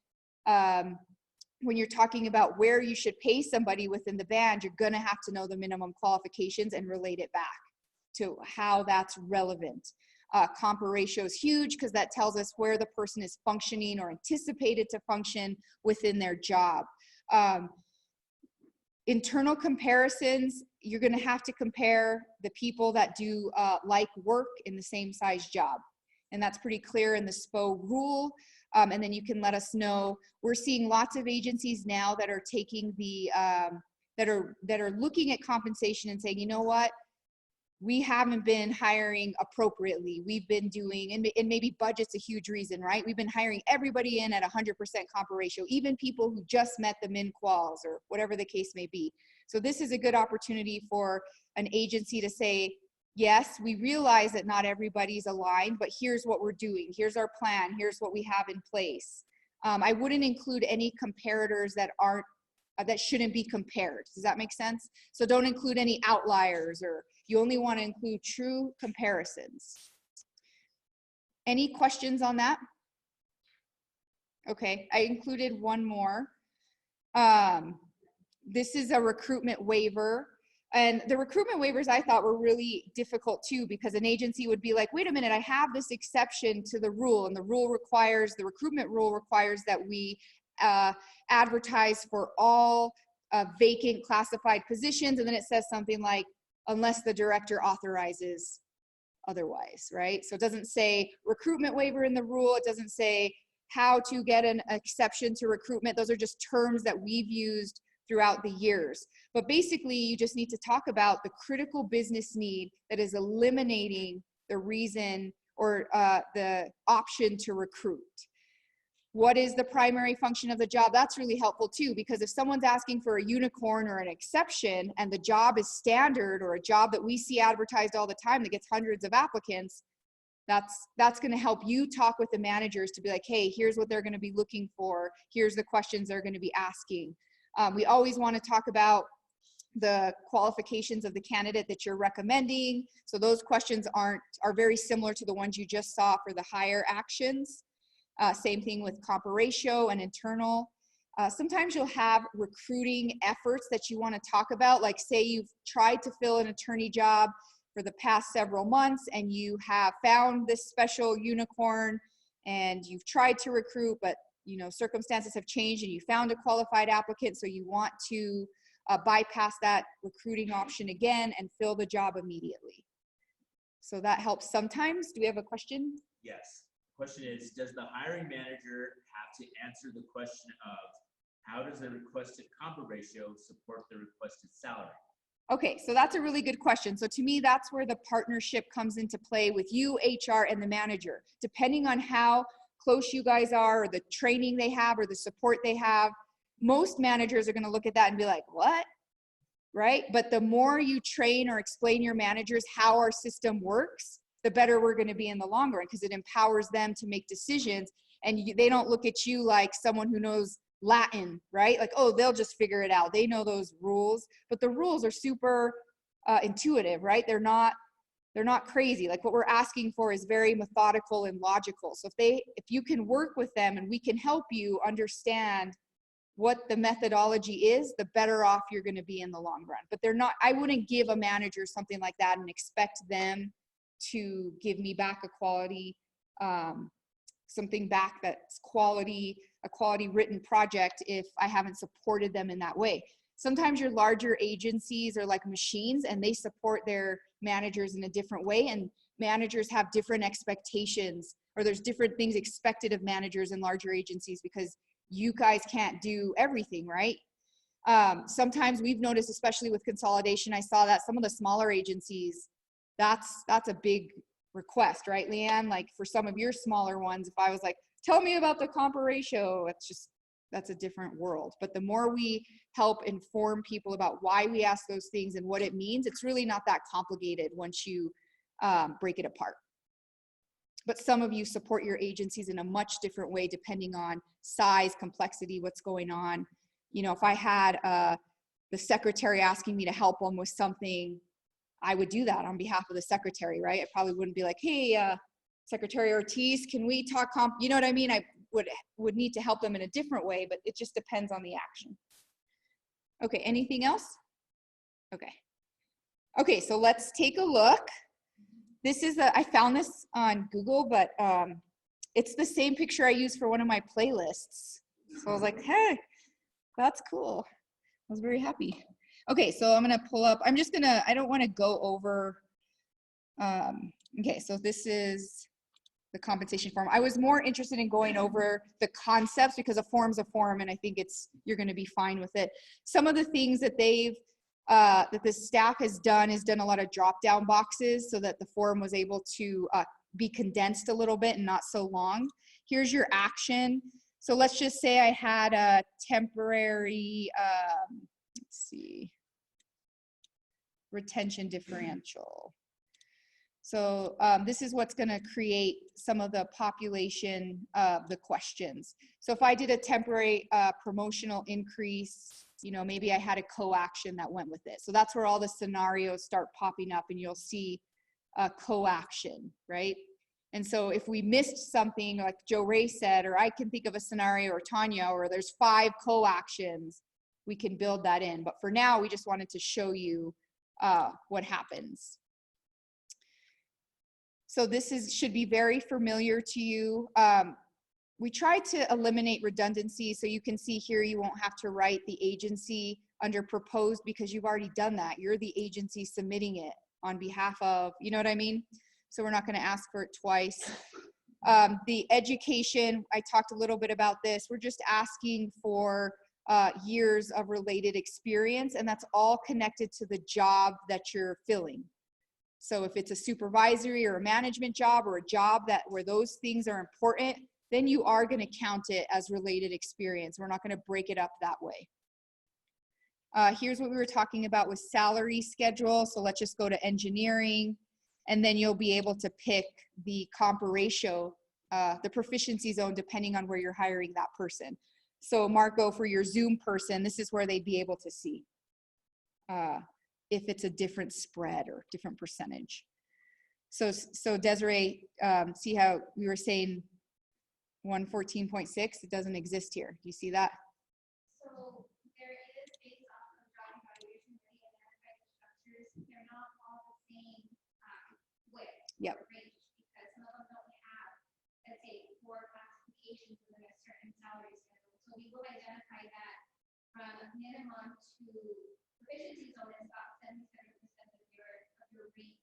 when you're talking about where you should pay somebody within the band, you're going to have to know the minimum qualifications and relate it back to how that's relevant. Compar ratio is huge because that tells us where the person is functioning or anticipated to function within their job. Internal comparisons, you're going to have to compare the people that do like work in the same size job. And that's pretty clear in the SPO rule. And then you can let us know. We're seeing lots of agencies now that are taking the, that are looking at compensation and saying, you know what? We haven't been hiring appropriately. We've been doing, and maybe budget's a huge reason, right? We've been hiring everybody in at 100% compar ratio, even people who just met the min quals or whatever the case may be. So this is a good opportunity for an agency to say, yes, we realize that not everybody's aligned, but here's what we're doing. Here's our plan. Here's what we have in place. I wouldn't include any comparators that aren't, that shouldn't be compared. Does that make sense? So don't include any outliers, or you only want to include true comparisons. Any questions on that? Okay, I included one more. This is a recruitment waiver. And the recruitment waivers I thought were really difficult too, because an agency would be like, wait a minute, I have this exception to the rule, and the rule requires, the recruitment rule requires that we advertise for all vacant classified positions. And then it says something like, unless the director authorizes otherwise, right? So it doesn't say recruitment waiver in the rule. It doesn't say how to get an exception to recruitment. Those are just terms that we've used throughout the years. But basically, you just need to talk about the critical business need that is eliminating the reason or the option to recruit. What is the primary function of the job? That's really helpful too, because if someone's asking for a unicorn or an exception and the job is standard, or a job that we see advertised all the time that gets hundreds of applicants, that's going to help you talk with the managers to be like, hey, here's what they're going to be looking for. Here's the questions they're going to be asking. We always want to talk about the qualifications of the candidate that you're recommending. So those questions are very similar to the ones you just saw for the hire actions. Same thing with compar ratio and internal. Sometimes you'll have recruiting efforts that you want to talk about. Like say you've tried to fill an attorney job for the past several months and you have found this special unicorn and you've tried to recruit, but you know, circumstances have changed and you found a qualified applicant. So you want to bypass that recruiting option again and fill the job immediately. So that helps sometimes. Do we have a question? Yes. Question is, does the hiring manager have to answer the question of how does the requested compar ratio support the requested salary? Okay, so that's a really good question. So to me, that's where the partnership comes into play with you, HR, and the manager. Depending on how close you guys are, or the training they have, or the support they have, most managers are going to look at that and be like, what? Right? But the more you train or explain your managers how our system works, the better we're going to be in the long run, because it empowers them to make decisions. And they don't look at you like someone who knows Latin, right? Like, oh, they'll just figure it out. They know those rules, but the rules are super intuitive, right? They're not crazy. Like what we're asking for is very methodical and logical. So if you can work with them and we can help you understand what the methodology is, the better off you're going to be in the long run. But I wouldn't give a manager something like that and expect them to give me back a quality, something back that's a quality written project if I haven't supported them in that way. Sometimes your larger agencies are like machines and they support their managers in a different way, and managers have different expectations, or there's different things expected of managers in larger agencies because you guys can't do everything, right? Sometimes we've noticed, especially with consolidation, I saw that some of the smaller agencies, that's a big request, right, Leanne? Like for some of your smaller ones, if I was like, tell me about the compar ratio, it's just, That's a different world. But the more we help inform people about why we ask those things and what it means, it's really not that complicated once you break it apart. But some of you support your agencies in a much different way depending on size, complexity, what's going on. You know, if I had the secretary asking me to help them with something, I would do that on behalf of the secretary, right? I probably wouldn't be like, hey, Secretary Ortiz, can we talk you know what I mean? I would need to help them in a different way, but it just depends on the action. Okay, anything else? Okay. Okay, so let's take a look. This is I found this on Google, but it's the same picture I used for one of my playlists. So I was like, hey, that's cool. I was very happy. Okay, so I'm gonna pull up, I don't wanna go over, okay, so this is the compensation form. I was more interested in going over the concepts because a form's a form, and I think you're gonna be fine with it. Some of the things that that the staff has done is done a lot of drop-down boxes so that the form was able to be condensed a little bit and not so long. Here's your action. So let's just say I had a temporary, let's see, retention differential. So this is what's going to create some of the population of the questions. So if I did a temporary promotional increase, you know, maybe I had a co-action that went with it. So that's where all the scenarios start popping up, and you'll see a co-action, right? And so if we missed something, like Joe Ray said, or I can think of a scenario, or Tanya, or there's 5 co-actions, we can build that in. But for now, we just wanted to show you what happens. So this should be very familiar to you. We tried to eliminate redundancy, so you can see here you won't have to write the agency under proposed because you've already done that. You're the agency submitting it on behalf of, you know what I mean? So we're not going to ask for it twice. The education, I talked a little bit about this. We're just asking for years of related experience, and that's all connected to the job that you're filling. So if it's a supervisory or a management job, or a job where those things are important, then you are going to count it as related experience. We're not going to break it up that way. Here's what we were talking about with salary schedule. So let's just go to engineering, and then you'll be able to pick the comp ratio, the proficiency zone, depending on where you're hiring that person. So Marco, for your Zoom person, this is where they'd be able to see if it's a different spread or different percentage. So Desiree, see how we were saying 114.6, it doesn't exist here. Do you see that? So there is, based on the job evaluation, many identified structures, they're not all the same width Yep. or range, because some of them don't have, let's say, 4 classifications within a certain salary schedule. So we will identify that from minimum to proficiency zone is about 77% of your range.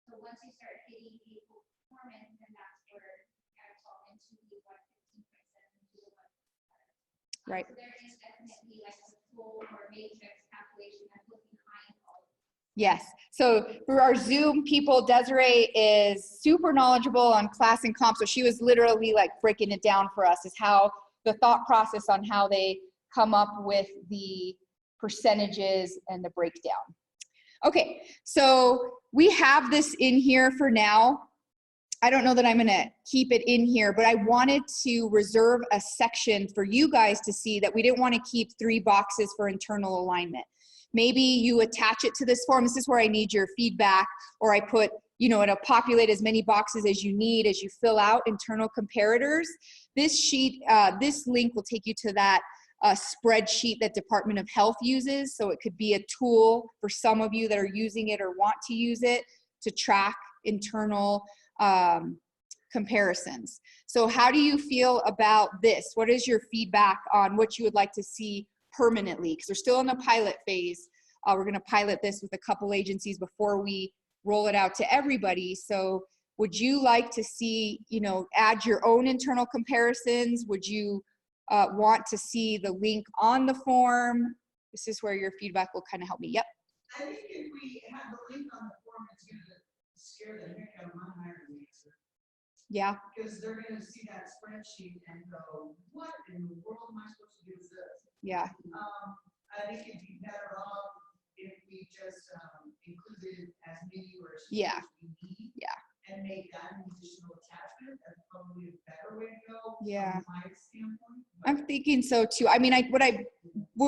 So once you start hitting a full performance, then that's where into the 115.7 to the 1. Right. So there is definitely like a full or matrix calculation that's looking behind all of this. Yes. So for our Zoom people, Desiree is super knowledgeable on class and comp. So she was literally like breaking it down for us, is how the thought process on how they come up with the percentages and the breakdown. Okay, so we have this in here for now. I don't know that I'm going to keep it in here, but I wanted to reserve a section for you guys to see that we didn't want to keep 3 boxes for internal alignment. Maybe you attach it to this form. This is where I need your feedback, or I put, you know, it'll populate as many boxes as you need as you fill out internal comparators. This sheet, this link will take you to that spreadsheet that Department of Health uses. So it could be a tool for some of you that are using it or want to use it to track internal comparisons. So how do you feel about this? What is your feedback on what you would like to see permanently? Because we're still in the pilot phase. We're going to pilot this with a couple agencies before we roll it out to everybody. So would you like to see, you know, add your own internal comparisons? Would you want to see the link on the form? This is where your feedback will kind of help me. Yep. I think if we have the link on the form, it's gonna scare the heck out of my hiring manager. Yeah, Because they're gonna see that spreadsheet and go, what in the world am I supposed to do with this? yeah, I think it'd be better off if we just, included as many or as few Yeah. as we need. Yeah. And make that an additional attachment, that's probably a better way to go. Yeah. From my standpoint. I'm thinking so too. I mean, what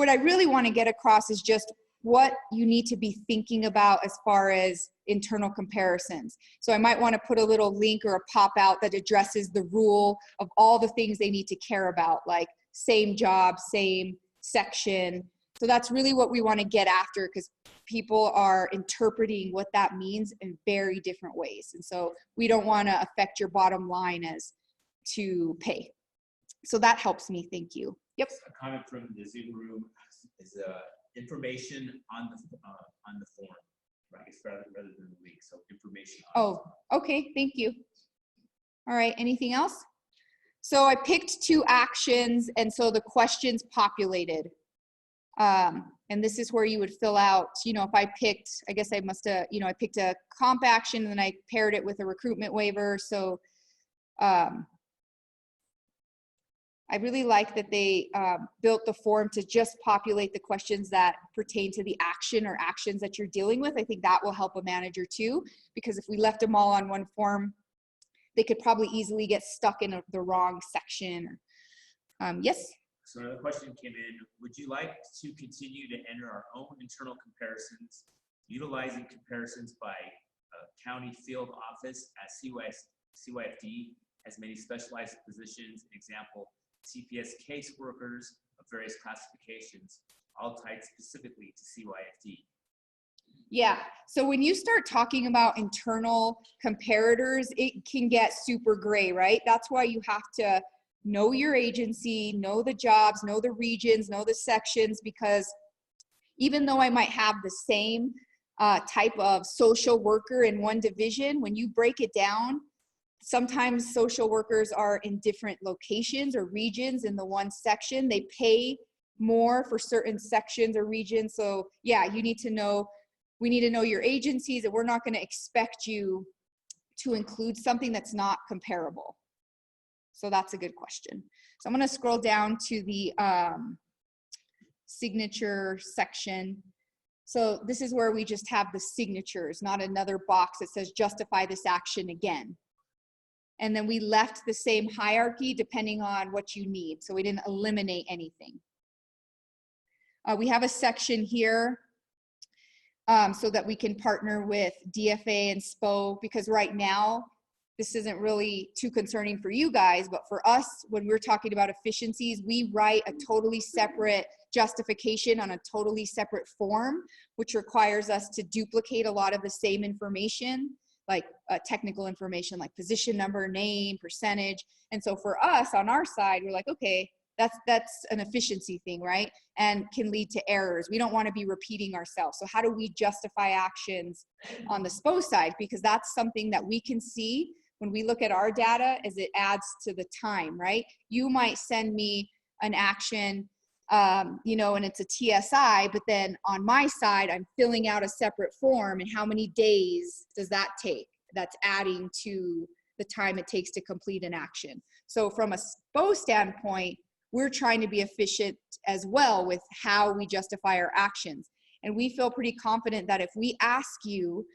I really want to get across is just what you need to be thinking about as far as internal comparisons. So I might want to put a little link or a pop out that addresses the rule of all the things they need to care about, like same job, same section. So that's really what we want to get after, because people are interpreting what that means in very different ways. And so we don't want to affect your bottom line as to pay. So that helps me. Thank you. Yep. A comment from the Zoom room is information on the form, right? It's rather than the link. So information. Oh, okay. Thank you. All right. Anything else? So I picked 2 actions, and so the questions populated. And this is where you would fill out, you know, if I picked, I guess I must have, you know, I picked a comp action and then I paired it with a recruitment waiver. So I really like that they built the form to just populate the questions that pertain to the action or actions that you're dealing with. I think that will help a manager too, because if we left them all on one form, they could probably easily get stuck in the wrong section. Yes? So another question came in. Would you like to continue to enter our own internal comparisons, utilizing comparisons by county field office as CYFD, as many specialized positions, example, CPS caseworkers of various classifications, all tied specifically to CYFD? Yeah, so when you start talking about internal comparators, it can get super gray, right? That's why you have to know your agency, know the jobs, know the regions, know the sections, because even though I might have the same type of social worker in one division, when you break it down, sometimes social workers are in different locations or regions in the one section. They pay more for certain sections or regions. So yeah, you need to know, we need to know your agencies, and we're not going to expect you to include something that's not comparable. So that's a good question. So I'm going to scroll down to the signature section. So this is where we just have the signatures, not another box that says justify this action again. And then we left the same hierarchy depending on what you need. So we didn't eliminate anything. We have a section here so that we can partner with DFA and SPO, because right now, this isn't really too concerning for you guys, but for us, when we're talking about efficiencies, we write a totally separate justification on a totally separate form, which requires us to duplicate a lot of the same information, like technical information, like position number, name, percentage. And so for us on our side, we're like, okay, that's an efficiency thing, right? And can lead to errors. We don't want to be repeating ourselves. So how do we justify actions on the SPO side? Because that's something that we can see when we look at our data, as it adds to the time, right? You might send me an action, you know, and it's a TSI, but then on my side, I'm filling out a separate form, and how many days does that take? That's adding to the time it takes to complete an action. So from a SPO standpoint, we're trying to be efficient as well with how we justify our actions. And we feel pretty confident that if we ask you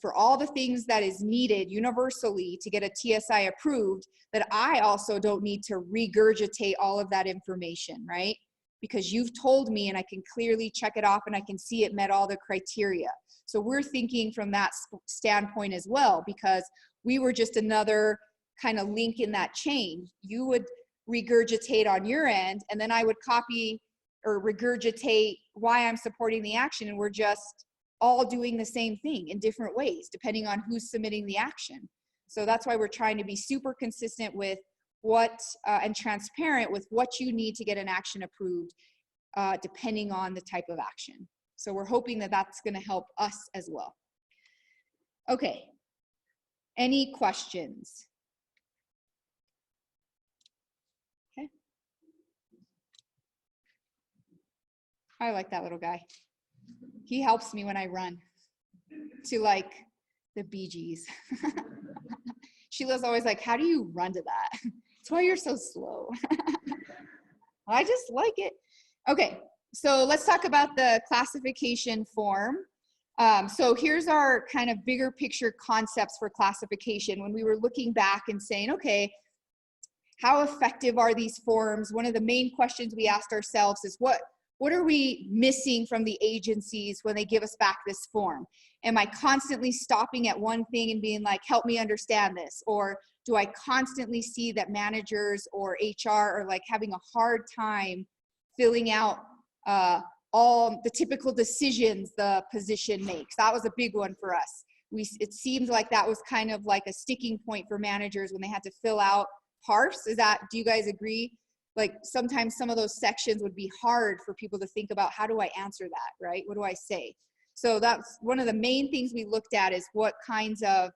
for all the things that is needed universally to get a TSI approved, that I also don't need to regurgitate all of that information, right? Because you've told me and I can clearly check it off and I can see it met all the criteria. So we're thinking from that standpoint as well, because we were just another kind of link in that chain. You would regurgitate on your end, and then I would copy or regurgitate why I'm supporting the action, and we're just all doing the same thing in different ways, depending on who's submitting the action. So that's why we're trying to be super consistent with what, and transparent with what you need to get an action approved, depending on the type of action. So we're hoping that that's going to help us as well. Okay. Any questions? Okay. I like that little guy. He helps me when I run to like the Bee Gees. Sheila's always like, how do you run to that? That's why you're so slow. I just like it. Okay, so let's talk about the classification form. So here's our kind of bigger picture concepts for classification. When we were looking back and saying, okay, how effective are these forms? One of the main questions we asked ourselves is what are we missing from the agencies when they give us back this form? Am I constantly stopping at one thing and being like, help me understand this? Or do I constantly see that managers or HR are like having a hard time filling out all the typical decisions the position makes? That was a big one for us. It seems like that was kind of like a sticking point for managers when they had to fill out PARFs. Do you guys agree? Like sometimes some of those sections would be hard for people to think about, how do I answer that, right? What do I say? So that's one of the main things we looked at, is what kinds of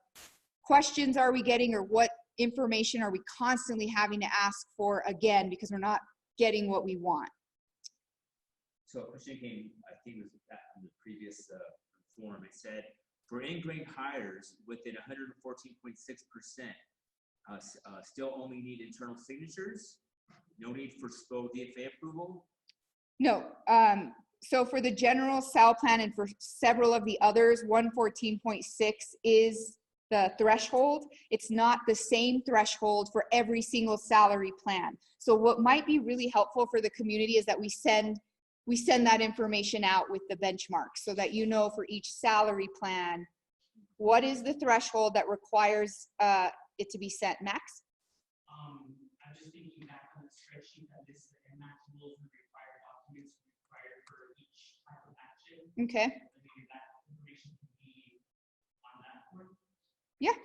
questions are we getting, or what information are we constantly having to ask for again because we're not getting what we want. So a question came, I think it was in the previous form. It said, for in-grade hires within 114.6%, still only need internal signatures? No need for SPO DFA approval? No. So for the general SAL plan and for several of the others, 114.6 is the threshold. It's not the same threshold for every single salary plan. So what might be really helpful for the community is that we send that information out with the benchmarks, so that you know for each salary plan, what is the threshold that requires it to be sent. Max? I'm just thinking back on the spreadsheet that lists the max rules and required documents required for each type of action. Okay. Maybe that information can be on that form. Yeah.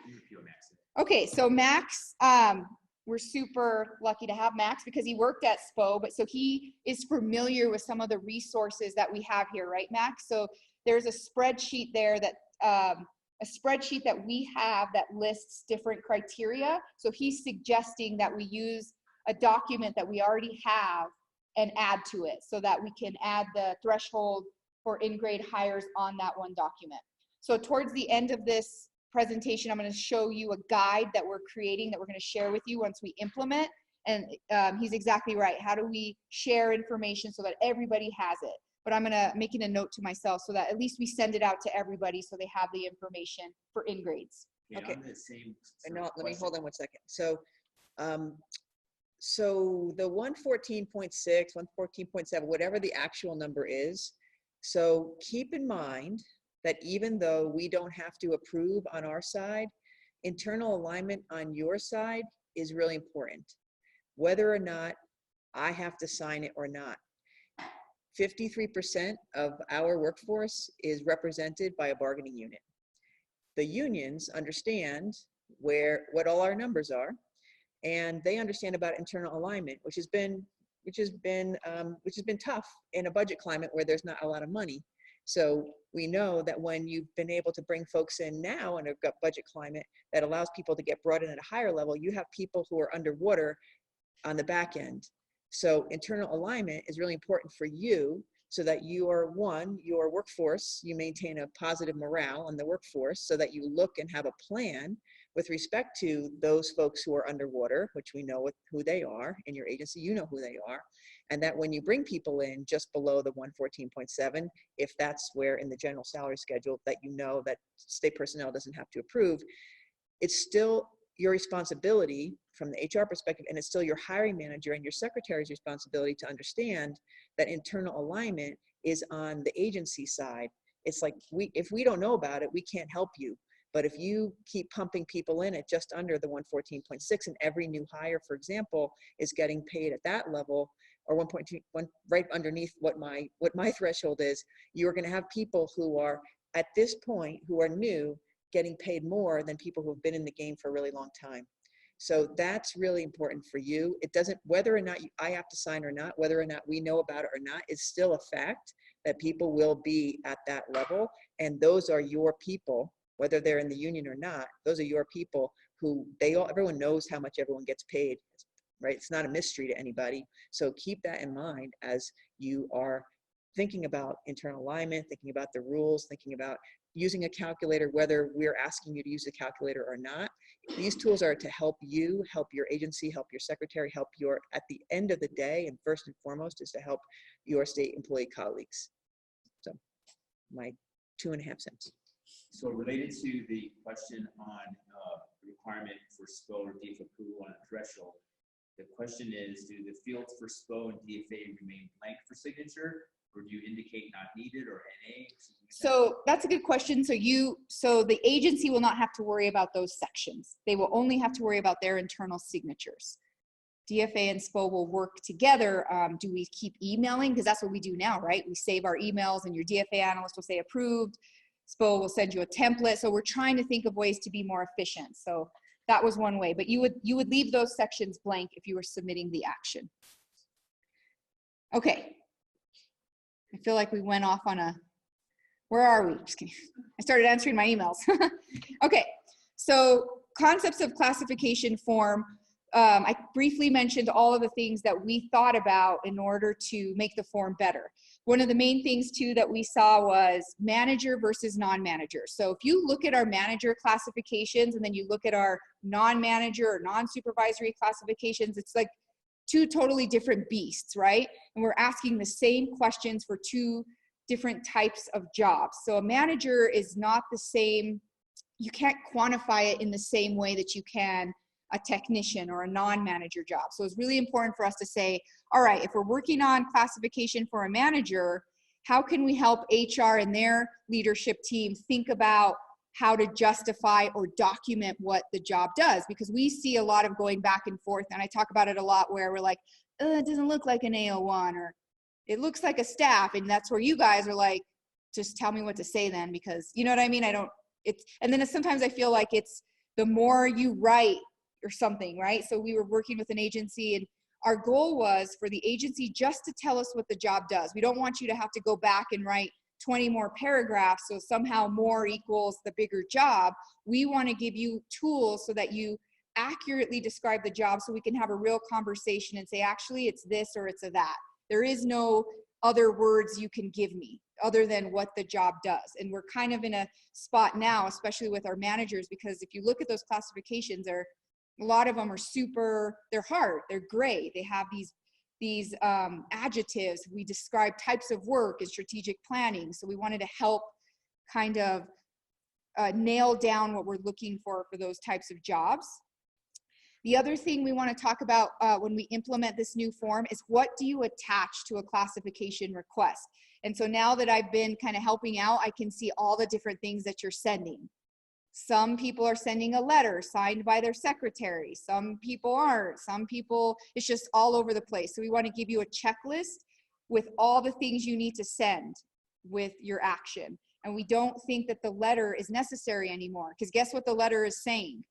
Okay, so Max, we're super lucky to have Max because he worked at SPO, but so he is familiar with some of the resources that we have here, right, Max? So there's a spreadsheet there that we have that lists different criteria. So he's suggesting that we use a document that we already have and add to it, so that we can add the threshold for in-grade hires on that one document. So towards the end of this presentation, I'm going to show you a guide that we're creating that we're going to share with you once we implement. And he's exactly right. How do we share information so that everybody has it? But I'm going to make it a note to myself so that at least we send it out to everybody so they have the information for in-grades. Okay. On the same And sort of let me hold question. on one second. So the 114.6, 114.7, whatever the actual number is, so keep in mind that even though we don't have to approve on our side, internal alignment on your side is really important, whether or not I have to sign it or not. 53% of our workforce is represented by a bargaining unit. The unions understand what all our numbers are, and they understand about internal alignment, which has been tough in a budget climate where there's not a lot of money. So we know that when you've been able to bring folks in now in a budget climate that allows people to get brought in at a higher level, you have people who are underwater on the back end. So internal alignment is really important for you, so that your workforce, you maintain a positive morale on the workforce, so that you look and have a plan with respect to those folks who are underwater, which we know who they are in your agency, you know who they are. And that when you bring people in just below the 114.7, if that's where in the general salary schedule that you know that state personnel doesn't have to approve, it's still your responsibility from the HR perspective, and it's still your hiring manager and your secretary's responsibility to understand that internal alignment is on the agency side. It's like, if we don't know about it, we can't help you. But if you keep pumping people in at just under the 114.6, and every new hire, for example, is getting paid at that level, or 1.2, right underneath what my threshold is, you're going to have people who are at this point, who are new, getting paid more than people who have been in the game for a really long time. So that's really important for you. It doesn't, whether or not I have to sign or not, whether or not we know about it or not, is still a fact that people will be at that level. And those are your people, whether they're in the union or not. Those are your people who everyone knows how much everyone gets paid, right? It's not a mystery to anybody. So keep that in mind as you are thinking about internal alignment, thinking about the rules, thinking about using a calculator, whether we're asking you to use a calculator or not. These tools are to help you, help your agency, help your secretary, help your, at the end of the day, and first and foremost, is to help your state employee colleagues. So my 2.5 cents. So related to the question on the requirement for SPO or DFA approval on a threshold, the question is, do the fields for SPO and DFA remain blank for signature, or do you indicate not needed or NA? So that's a good question. So the agency will not have to worry about those sections. They will only have to worry about their internal signatures. DFA and SPO will work together. Do we keep emailing? Because that's what we do now, right? We save our emails and your DFA analyst will say approved. SPO will send you a template. So we're trying to think of ways to be more efficient. So that was one way, but you would leave those sections blank if you were submitting the action. Okay. I feel like we went off on a, where are we? Just kidding. I started answering my emails. Okay, so concepts of classification form. I briefly mentioned all of the things that we thought about in order to make the form better. One of the main things too that we saw was manager versus non-manager. So if you look at our manager classifications and then you look at our non-manager or non-supervisory classifications, it's like two totally different beasts, right? And we're asking the same questions for two different types of jobs. So a manager is not the same, you can't quantify it in the same way that you can a technician or a non-manager job. So it's really important for us to say, all right, if we're working on classification for a manager, how can we help HR and their leadership team think about how to justify or document what the job does? Because we see a lot of going back and forth, and I talk about it a lot where we're like, it doesn't look like an AO1, or it looks like a staff, and that's where you guys are like, just tell me what to say then, because you know what I mean? And then sometimes I feel like it's the more you write or something, right? So we were working with an agency, and our goal was for the agency just to tell us what the job does. We don't want you to have to go back and write 20 more paragraphs, so somehow more equals the bigger job. We want to give you tools so that you accurately describe the job, so we can have a real conversation and say, actually, it's this or it's a that. There is no other words you can give me other than what the job does. And we're kind of in a spot now, especially with our managers, because if you look at those classifications, a lot of them are super, they're hard, they're gray. They have these adjectives. We describe types of work and strategic planning. So we wanted to help kind of nail down what we're looking for those types of jobs. The other thing we want to talk about when we implement this new form is, what do you attach to a classification request? And so now that I've been kind of helping out, I can see all the different things that you're sending. Some people are sending a letter signed by their secretary. Some people aren't. Some people, it's just all over the place. So we want to give you a checklist with all the things you need to send with your action. And we don't think that the letter is necessary anymore, because guess what the letter is saying?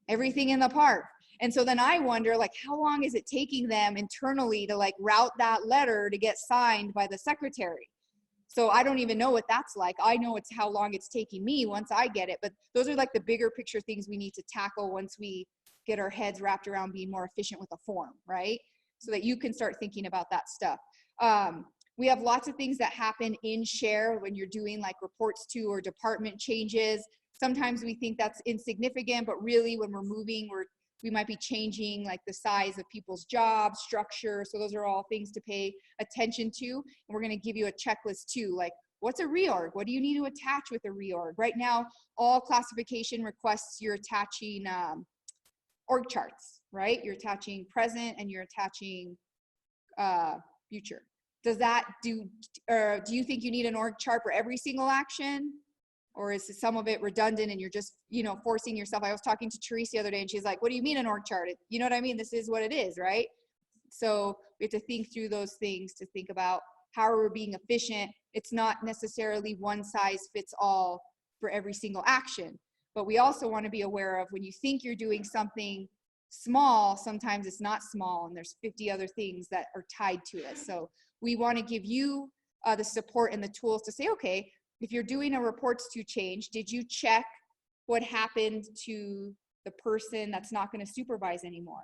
Everything in the PARF. And so then I wonder, like, how long is it taking them internally to like route that letter to get signed by the secretary? So I don't even know what that's like. I know it's how long it's taking me once I get it. But those are like the bigger picture things we need to tackle once we get our heads wrapped around being more efficient with a form, right? So that you can start thinking about that stuff. We have lots of things that happen in share when you're doing like reports to or department changes. Sometimes we think that's insignificant, but really when we're moving, we might be changing like the size of people's jobs, structure. So those are all things to pay attention to. And we're going to give you a checklist too, like what's a reorg? What do you need to attach with a reorg? Right now, all classification requests, you're attaching org charts, right? You're attaching present and you're attaching future. Do you think you need an org chart for every single action? Or is some of it redundant and you're just, forcing yourself? I was talking to Teresa the other day and she's like, what do you mean an org chart? You know what I mean? This is what it is, right? So we have to think through those things to think about how we're being efficient. It's not necessarily one size fits all for every single action, but we also want to be aware of when you think you're doing something small, sometimes it's not small and there's 50 other things that are tied to it. So we want to give you the support and the tools to say, okay, if you're doing a reports to change, did you check what happened to the person that's not going to supervise anymore?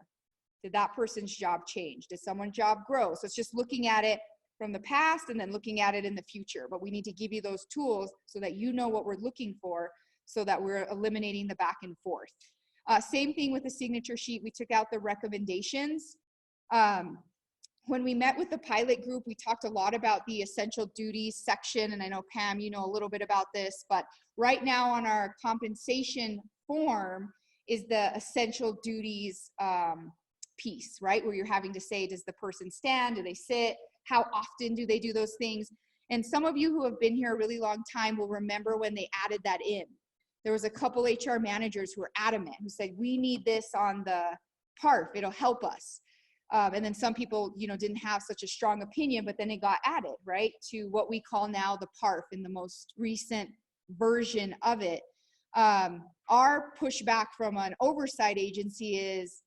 Did that person's job change? Did someone's job grow? So it's just looking at it from the past and then looking at it in the future. But we need to give you those tools so that you know what we're looking for, so that we're eliminating the back and forth. Same thing with the signature sheet. We took out the recommendations. When we met with the pilot group, we talked a lot about the essential duties section, and I know Pam, you know a little bit about this, but right now on our compensation form is the essential duties piece, right? Where you're having to say, does the person stand? Do they sit? How often do they do those things? And some of you who have been here a really long time will remember when they added that in. There was a couple HR managers who were adamant, who said, we need this on the PARF, it'll help us. And then some people, you know, didn't have such a strong opinion, but then it got added, right, to what we call now the PARF in the most recent version of it. Our pushback from an oversight agency is,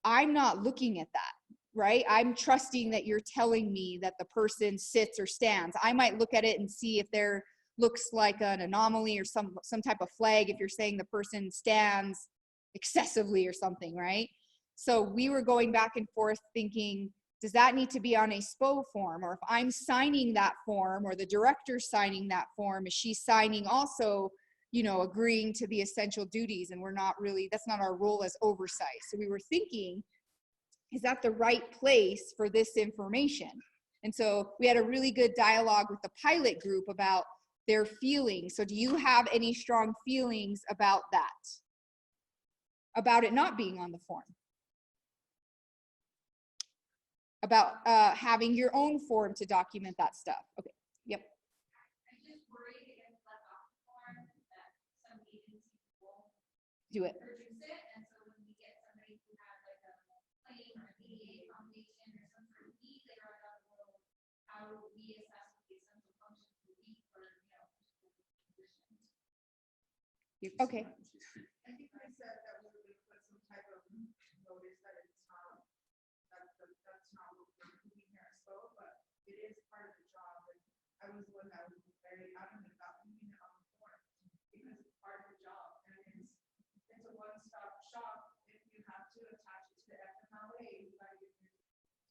I'm not looking at that, right? I'm trusting that you're telling me that the person sits or stands. I might look at it and see if there looks like an anomaly or some type of flag if you're saying the person stands excessively or something, right? So we were going back and forth thinking, does that need to be on a SPO form? Or if I'm signing that form, or the director's signing that form, is she signing also, you know, agreeing to the essential duties? And we're not really, that's not our role as oversight. So we were thinking, is that the right place for this information? And so we had a really good dialogue with the pilot group about their feelings. So do you have any strong feelings about that? About it not being on the form? About having your own form to document that stuff? Okay, yep. I'm just worried if it's left off the form that some agencies will Do it. produce it, and so when we get somebody who has like a claim or ADA foundation or some sort of need, they are like, well, how do we assess what the essential functions would be for, you know, positions? Okay. I think I said that we would put some type of notice that it's not, that's not what we're doing here at SPO, but it is part of the job. And I was the one that was very adamant about putting it on the form because it's part of the job. And it's a one-stop shop. If you have to attach it to the FMLA, you gotta give your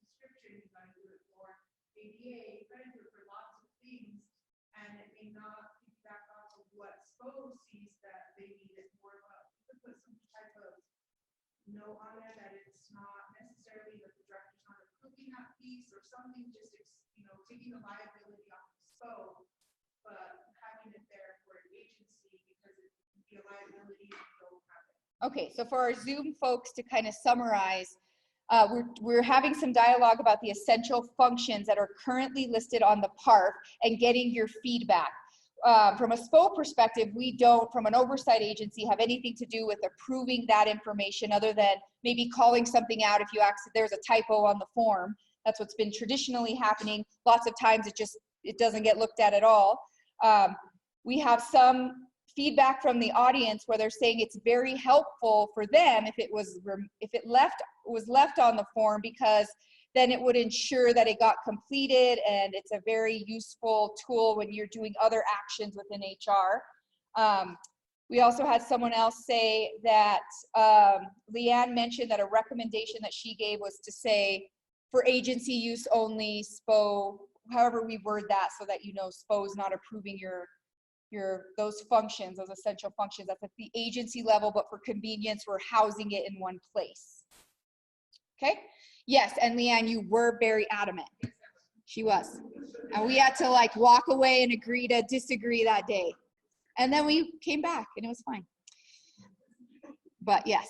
description, you gotta do it for ADA, you gotta do it for lots of things. And it may not piggyback off of what SPO sees that they need it more of. You could put some type of note on there that it's not necessarily that the director's not approving that piece or something, just, you know, taking the liability off of SPO, but having it there for an agency because it can be a liability if you don't have it. Okay, so for our Zoom folks to kind of summarize, we're having some dialogue about the essential functions that are currently listed on the PARF and getting your feedback. From a SPO perspective, we don't, from an oversight agency, have anything to do with approving that information other than maybe calling something out if you there's a typo on the form. That's what's been traditionally happening. Lots of times it doesn't get looked at all. We have some feedback from the audience where they're saying it's very helpful for them if it was left on the form, because then it would ensure that it got completed, and it's a very useful tool when you're doing other actions within HR. We also had someone else say that Leanne mentioned that a recommendation that she gave was to say for agency use only, SPO, however we word that, so that you know SPO is not approving those functions, those essential functions. That's at the agency level, but for convenience, we're housing it in one place. Okay? Yes, and Leanne, you were very adamant. She was. And we had to like walk away and agree to disagree that day. And then we came back and it was fine. But yes.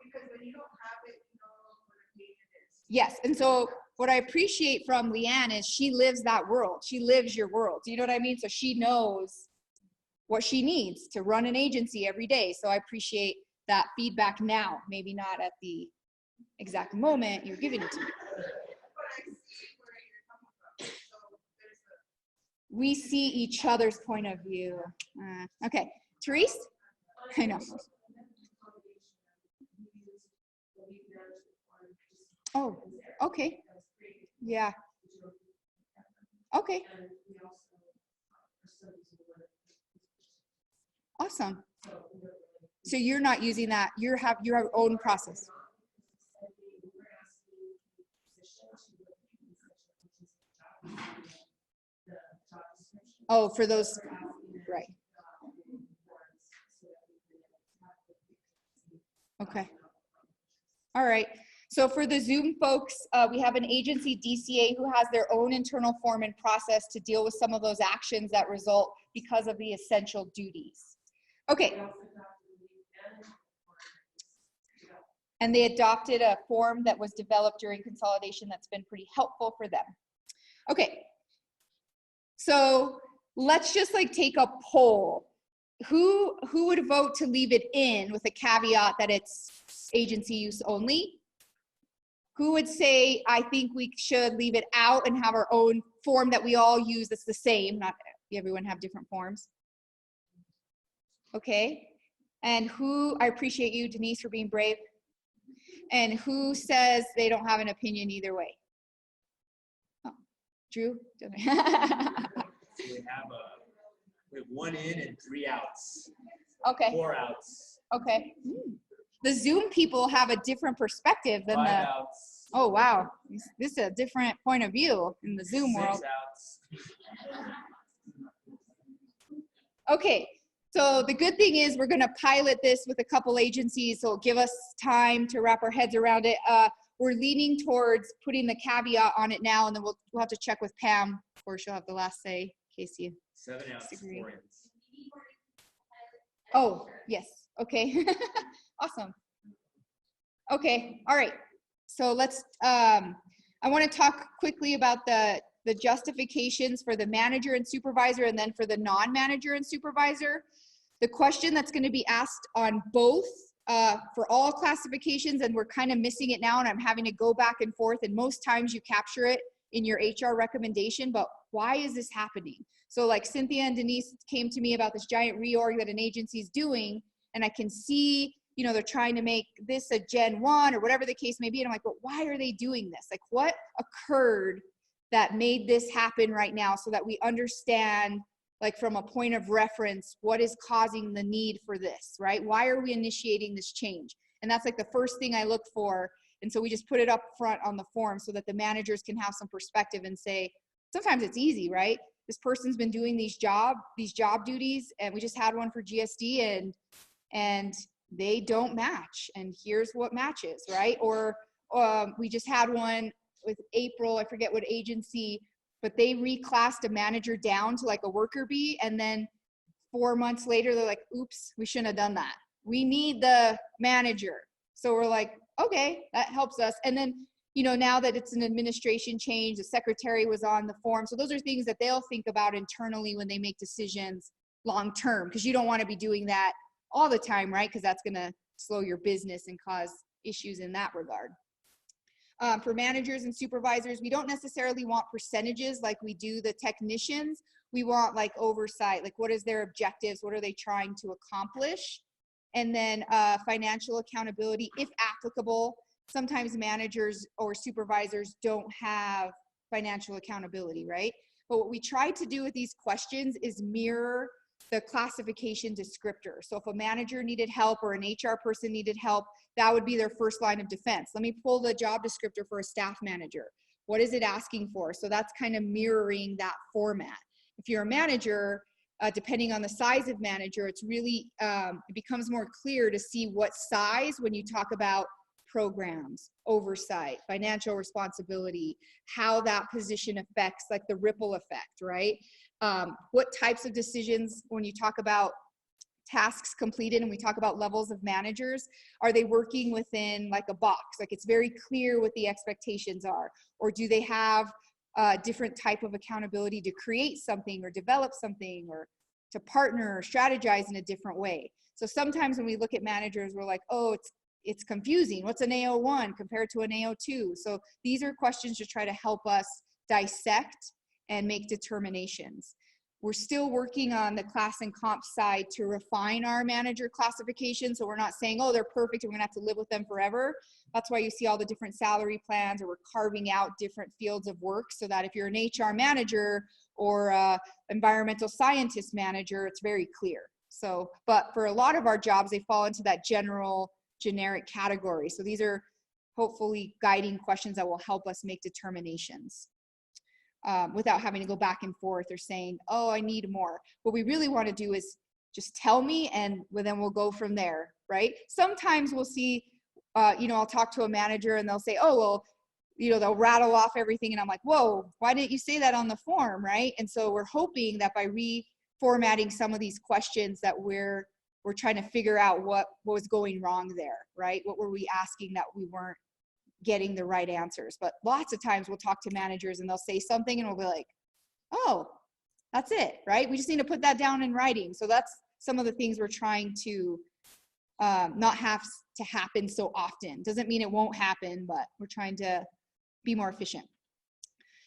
Because when you don't have it, you know what a pain it is. Yes, and so what I appreciate from Leanne is she lives that world. She lives your world. Do you know what I mean? So she knows what she needs to run an agency every day. So I appreciate that feedback now, maybe not at the exact moment you're giving it to me. We see each other's point of view. Okay, Therese? I know. Oh, okay. Yeah. Okay. Awesome. So you're not using that. You have your own process. Oh, for those, right. Okay. All right. So for the Zoom folks, we have an agency DCA who has their own internal form and process to deal with some of those actions that result because of the essential duties. Okay. And they adopted a form that was developed during consolidation that's been pretty helpful for them. Okay. So let's just like take a poll. Who would vote to leave it in with a caveat that it's agency use only? Who would say, I think we should leave it out and have our own form that we all use that's the same? Not everyone have different forms. Okay. And who, I appreciate you, Denise, for being brave. And who says they don't have an opinion either way? Oh, Drew? So we have 1 in and 3 outs. Okay. 4 outs. Okay. The Zoom people have a different perspective than 5 the, outs. oh wow, this is a different point of view in the Zoom 6 world. outs. Okay, so the good thing is we're gonna pilot this with a couple agencies, so it'll give us time to wrap our heads around it. We're leaning towards putting the caveat on it now, and then we'll have to check with Pam, or she'll have the last say in case you 7 outs, disagree. 4 ins. Oh, yes, okay. Awesome. Okay, all right. So let's, I want to talk quickly about the justifications for the manager and supervisor and then for the non-manager and supervisor. The question that's going to be asked on both for all classifications, and we're kind of missing it now, and I'm having to go back and forth, and most times you capture it in your HR recommendation, but why is this happening? So like Cynthia and Denise came to me about this giant reorg that an agency is doing, and I can see, you know, they're trying to make this a Gen 1 or whatever the case may be, and I'm like, but why are they doing this? Like, what occurred that made this happen right now, so that we understand, like from a point of reference, what is causing the need for this, right? Why are we initiating this change? And that's like the first thing I look for. And so we just put it up front on the form so that the managers can have some perspective and say, sometimes it's easy, right? This person's been doing these job duties, and we just had one for GSD, and they don't match, and here's what matches, right? Or we just had one with April, I forget what agency, but they reclassed a manager down to like a worker bee, and then 4 months later, they're like, oops, we shouldn't have done that. We need the manager. So we're like, okay, that helps us. And then, you know, now that it's an administration change, the secretary was on the form. So those are things that they'll think about internally when they make decisions long-term, because you don't want to be doing that all the time, right? Because that's going to slow your business and cause issues in that regard. For managers and supervisors, we don't necessarily want percentages like we do the technicians. We want like oversight, like what is their objectives? What are they trying to accomplish? And then financial accountability, if applicable. Sometimes managers or supervisors don't have financial accountability, right? But what we try to do with these questions is mirror the classification descriptor. So if a manager needed help or an HR person needed help, that would be their first line of defense. Let me pull the job descriptor for a staff manager. What is it asking for? So that's kind of mirroring that format. If you're a manager, depending on the size of manager, it's really, it becomes more clear to see what size when you talk about programs, oversight, financial responsibility, how that position affects like the ripple effect, right? What types of decisions, when you talk about tasks completed and we talk about levels of managers, are they working within like a box? Like it's very clear what the expectations are, or do they have a different type of accountability to create something or develop something or to partner or strategize in a different way? So sometimes when we look at managers, we're like, oh, it's confusing. What's an AO1 compared to an AO2? So these are questions to try to help us dissect and make determinations. We're still working on the class and comp side to refine our manager classification. So we're not saying, oh, they're perfect and we're gonna have to live with them forever. That's why you see all the different salary plans, or we're carving out different fields of work so that if you're an HR manager or environmental scientist manager, it's very clear. So, but for a lot of our jobs, they fall into that generic category. So these are hopefully guiding questions that will help us make determinations. without having to go back and forth or saying, oh, I need more. What we really want to do is just tell me, and then we'll go from there, right? Sometimes we'll see, I'll talk to a manager and they'll say, oh, well, they'll rattle off everything. And I'm like, whoa, why didn't you say that on the form, right? And so we're hoping that by reformatting some of these questions that we're trying to figure out what was going wrong there, right? What were we asking that we weren't getting the right answers? But lots of times we'll talk to managers and they'll say something and we'll be like, oh, that's it, right? We just need to put that down in writing. So that's some of the things we're trying to not have to happen so often. Doesn't mean it won't happen, but we're trying to be more efficient.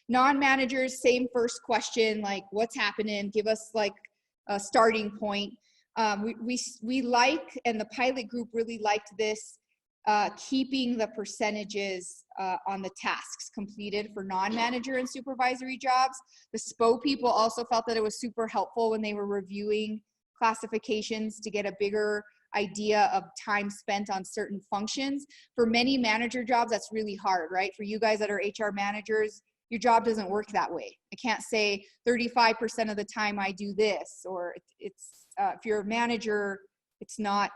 Non-managers, same first question, like what's happening? Give us like a starting point. We like, and the pilot group really liked this, keeping the percentages on the tasks completed for non-manager and supervisory jobs. The SPO people also felt that it was super helpful when they were reviewing classifications to get a bigger idea of time spent on certain functions. For many manager jobs, that's really hard, right? For you guys that are HR managers, your job doesn't work that way. I can't say 35% of the time I do this, or it's if you're a manager, that's not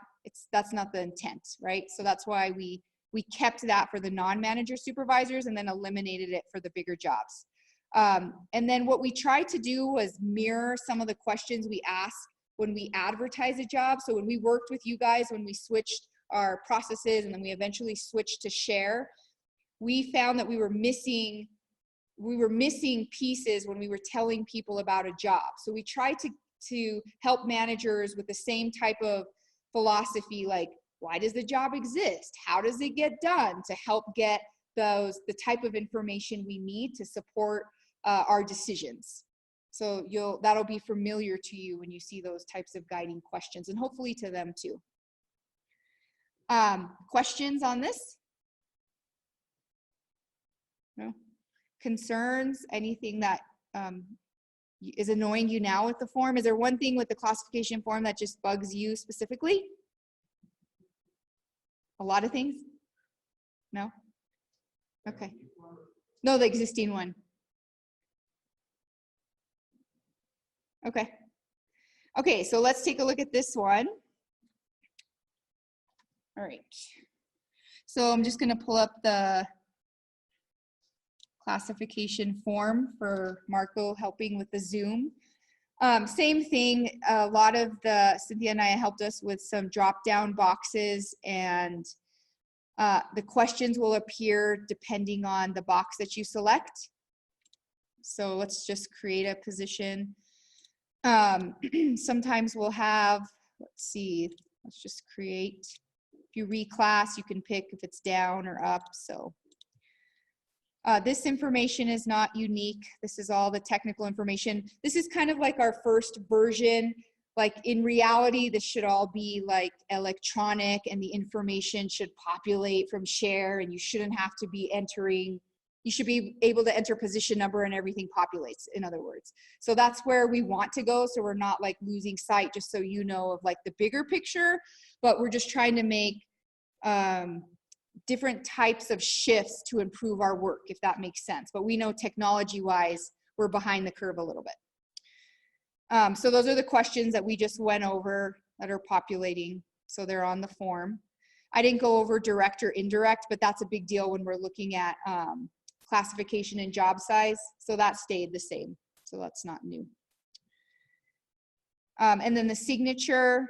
the intent, right? So that's why we kept that for the non-manager supervisors and then eliminated it for the bigger jobs. And then what we tried to do was mirror some of the questions we ask when we advertise a job. So when we worked with you guys, when we switched our processes and then we eventually switched to share, we found that we were missing pieces when we were telling people about a job. So we tried to help managers with the same type of philosophy, like why does the job exist? How does it get done? To help get the type of information we need to support our decisions. So that'll be familiar to you when you see those types of guiding questions, and hopefully to them too. Questions on this? No? Concerns? Anything that is annoying you now with the form? Is there one thing with the classification form that just bugs you specifically? A lot of things? No? Okay. No, the existing one. Okay. Okay, so let's take a look at this one. All right. So I'm just going to pull up the classification form for Marco helping with the Zoom. Same thing, a lot of Cynthia and I helped us with some drop-down boxes, and the questions will appear depending on the box that you select. So let's just create a position. Sometimes we'll have, let's see, let's just create, if you reclass, you can pick if it's down or up. So this information is not unique. This is all the technical information. This is kind of like our first version. Like in reality, this should all be like electronic and the information should populate from share, and you shouldn't have to be entering. You should be able to enter position number and everything populates, in other words. So that's where we want to go. So we're not like losing sight, just so you know, of like the bigger picture, but we're just trying to make different types of shifts to improve our work, if that makes sense. But we know technology wise, we're behind the curve a little bit. So those are the questions that we just went over that are populating. So they're on the form. I didn't go over direct or indirect, but that's a big deal when we're looking at classification and job size. So that stayed the same. So that's not new. And then the signature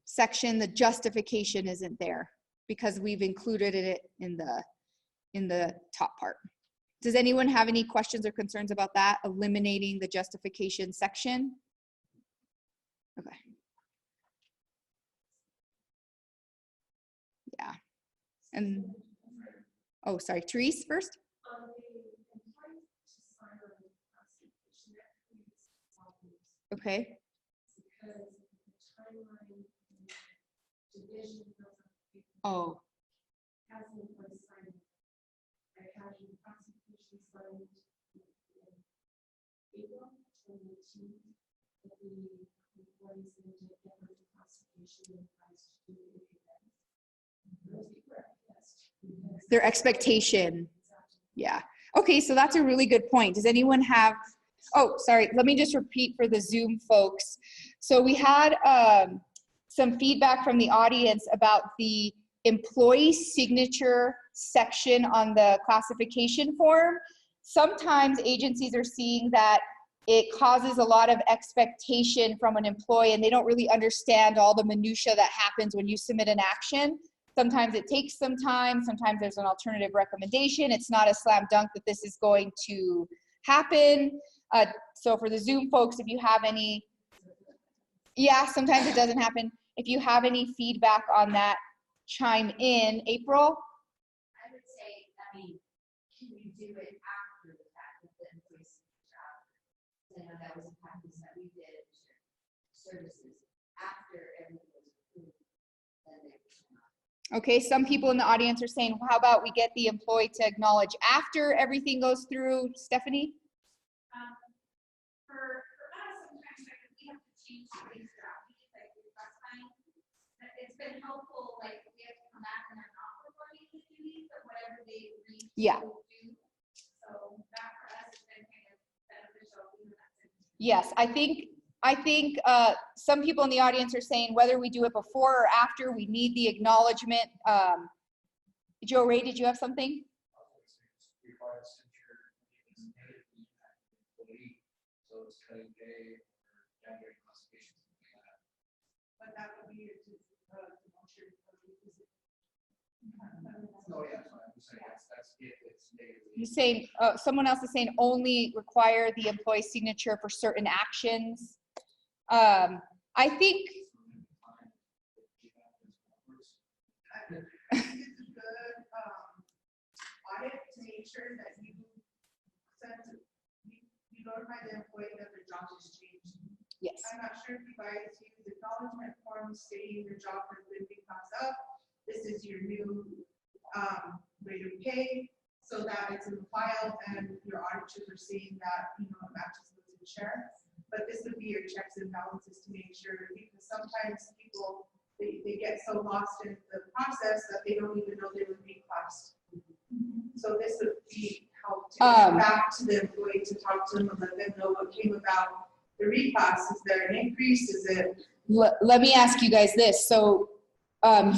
section, the justification isn't there because we've included it in the top part. Does anyone have any questions or concerns about that? Eliminating the justification section? Okay. Yeah. And, oh, sorry, Therese first? Okay. Oh. Their expectation. Yeah. Okay, so that's a really good point. Does anyone have, oh, sorry, let me just repeat for the Zoom folks. So we had some feedback from the audience about the employee signature section on the classification form. Sometimes agencies are seeing that it causes a lot of expectation from an employee and they don't really understand all the minutia that happens when you submit an action. Sometimes it takes some time, sometimes there's an alternative recommendation. It's not a slam dunk that this is going to happen. So for the Zoom folks, if you have any, yeah, sometimes it doesn't happen. If you have any feedback on that, chime in. April? I would say, I mean, can you do it after the fact of the employee's job? I know that was a practice that we did at services after everything was approved, then they were not. Okay, some people in the audience are saying, how about we get the employee to acknowledge after everything goes through? Stephanie? For us, sometimes like if we have to change things around, like last time, it's been helpful, like we have to come back and they're not performing the duties, but whatever they agree to Yeah. do. So that for us has been kind of beneficial. Yes, I think some people in the audience are saying whether we do it before or after, we need the acknowledgement. Joe Ray, did you have something? So it's cutting pay or gathering classification, something like that. But that would be a demotion. No, yeah, that's what I'm saying. That's if it's negative. He's saying, someone else is saying only require the employee signature for certain actions. I think. I think it's a good audit to make sure that you notify the employee that their job has changed. Yes. I'm not sure if you guys use acknowledgement forms stating your job has been passed up. This is your new rate of pay, so that it's in the file and your auditors are seeing that it matches with the share. But this would be your checks and balances to make sure, because sometimes people they get so lost in the process that they don't even know they were reclassed. So this would be help to get back to the employee to talk to them and let them know what came about the reclass. Is there an increase? Is it? Let me ask you guys this. So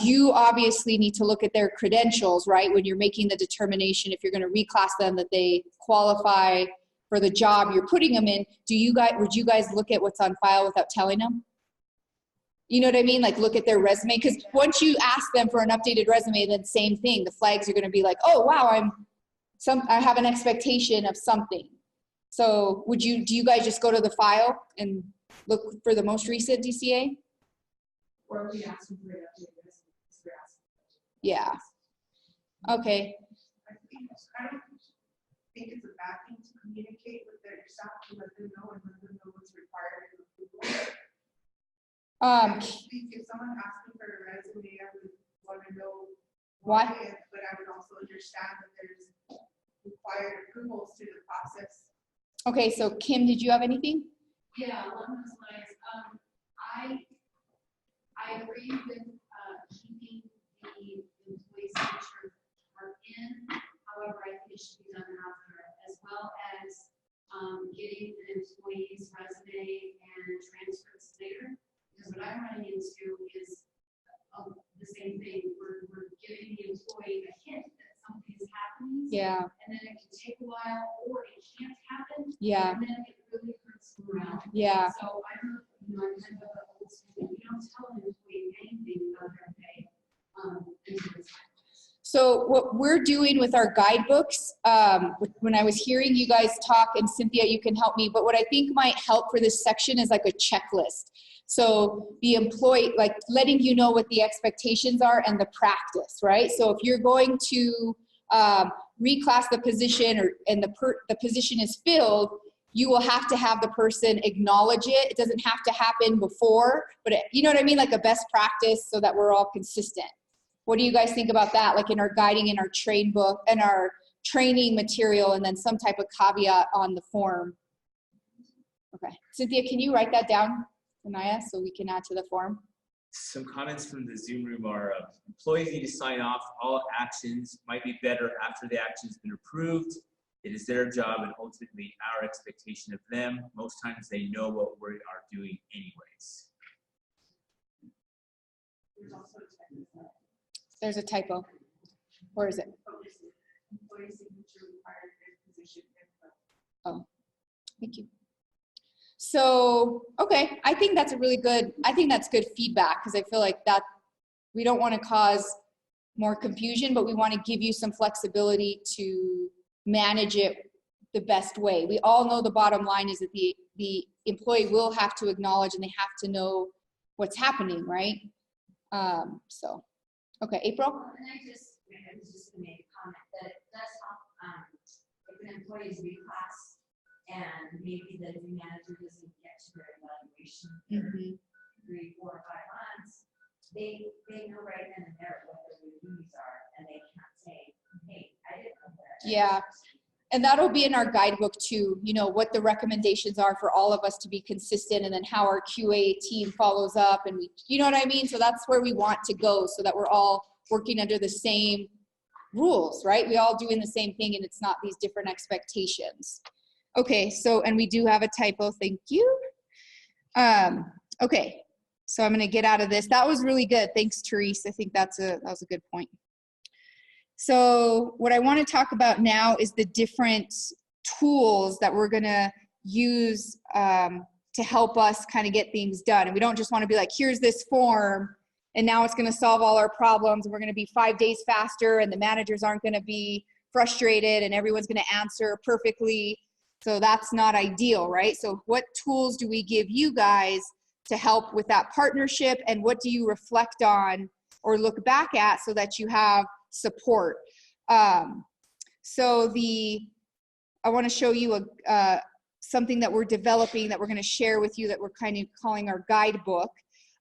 you obviously need to look at their credentials, right? When you're making the determination, if you're going to reclass them, that they qualify for the job you're putting them in. Would you guys look at what's on file without telling them? You know what I mean? Like look at their resume, because once you ask them for an updated resume, then same thing. The flags are going to be like, oh wow, I have an expectation of something. So do you guys just go to the file and look for the most recent DCA? Or we ask them for an updated resume. Yeah. Okay. I don't think it's a bad thing to communicate with their staff to let them know and let them know what's required in approval. If someone asks me for a resume, I would want to know why, but I would also understand that there's required approvals through the process. Okay, so Kim, did you have anything? Yeah, along those lines, I agree with keeping the employee signature part in. However, I think it should be done after, as well as getting an employee's resume and transcripts later. Because what I'm running into is the same thing. We're giving the employee a hint that something is happening. Yeah. And then it can take a while, or it can't happen. Yeah. And then it really hurts morale. Yeah. So I'm kind of a old school. You don't tell an employee anything about their pay until it's time. So what we're doing with our guidebooks, when I was hearing you guys talk, and Cynthia, you can help me, but what I think might help for this section is like a checklist. So the employee, like letting you know what the expectations are and the practice, right? So if you're going to reclass the position and the position is filled, you will have to have the person acknowledge it. It doesn't have to happen before, but you know what I mean? Like a best practice so that we're all consistent. What do you guys think about that? Like in our guiding, in our train book, and our training material, and then some type of caveat on the form. Okay, Cynthia, can you write that down, Anaya, so we can add to the form? Some comments from the Zoom room are employees need to sign off all actions. Might be better after the action's been approved. It is their job and ultimately our expectation of them. Most times they know what we are doing anyways. There's also a technical. There's a typo. Where is it? Employee signature required for position info. Oh, thank you. So, okay, I think that's good feedback, because I feel like that we don't want to cause more confusion, but we want to give you some flexibility to manage it the best way. We all know the bottom line is that the employee will have to acknowledge and they have to know what's happening, right? So, okay, April? And I was just gonna make a comment that it does help, if an employee is reclassed and maybe the new manager doesn't get to their evaluation for 3, 4, 5 months, they know right then and there what their duties are, and they can't say, hey, I didn't know that. Yeah. And that'll be in our guidebook too, you know, what the recommendations are for all of us to be consistent, and then how our QA team follows up, and we, you know what I mean? So that's where we want to go, so that we're all working under the same rules, right? We all doing the same thing, and it's not these different expectations. Okay, so, and we do have a typo, thank you. Okay, so I'm gonna get out of this. That was really good. Thanks, Therese. I think that was a good point. So what I want to talk about now is the different tools that we're going to use to help us kind of get things done. And we don't just want to be like, here's this form, and now it's going to solve all our problems, and we're going to be 5 days faster, and the managers aren't going to be frustrated, and everyone's going to answer perfectly. So that's not ideal, right? So what tools do we give you guys to help with that partnership, and what do you reflect on or look back at so that you have support? So I want to show you something that we're developing that we're going to share with you that we're kind of calling our guidebook.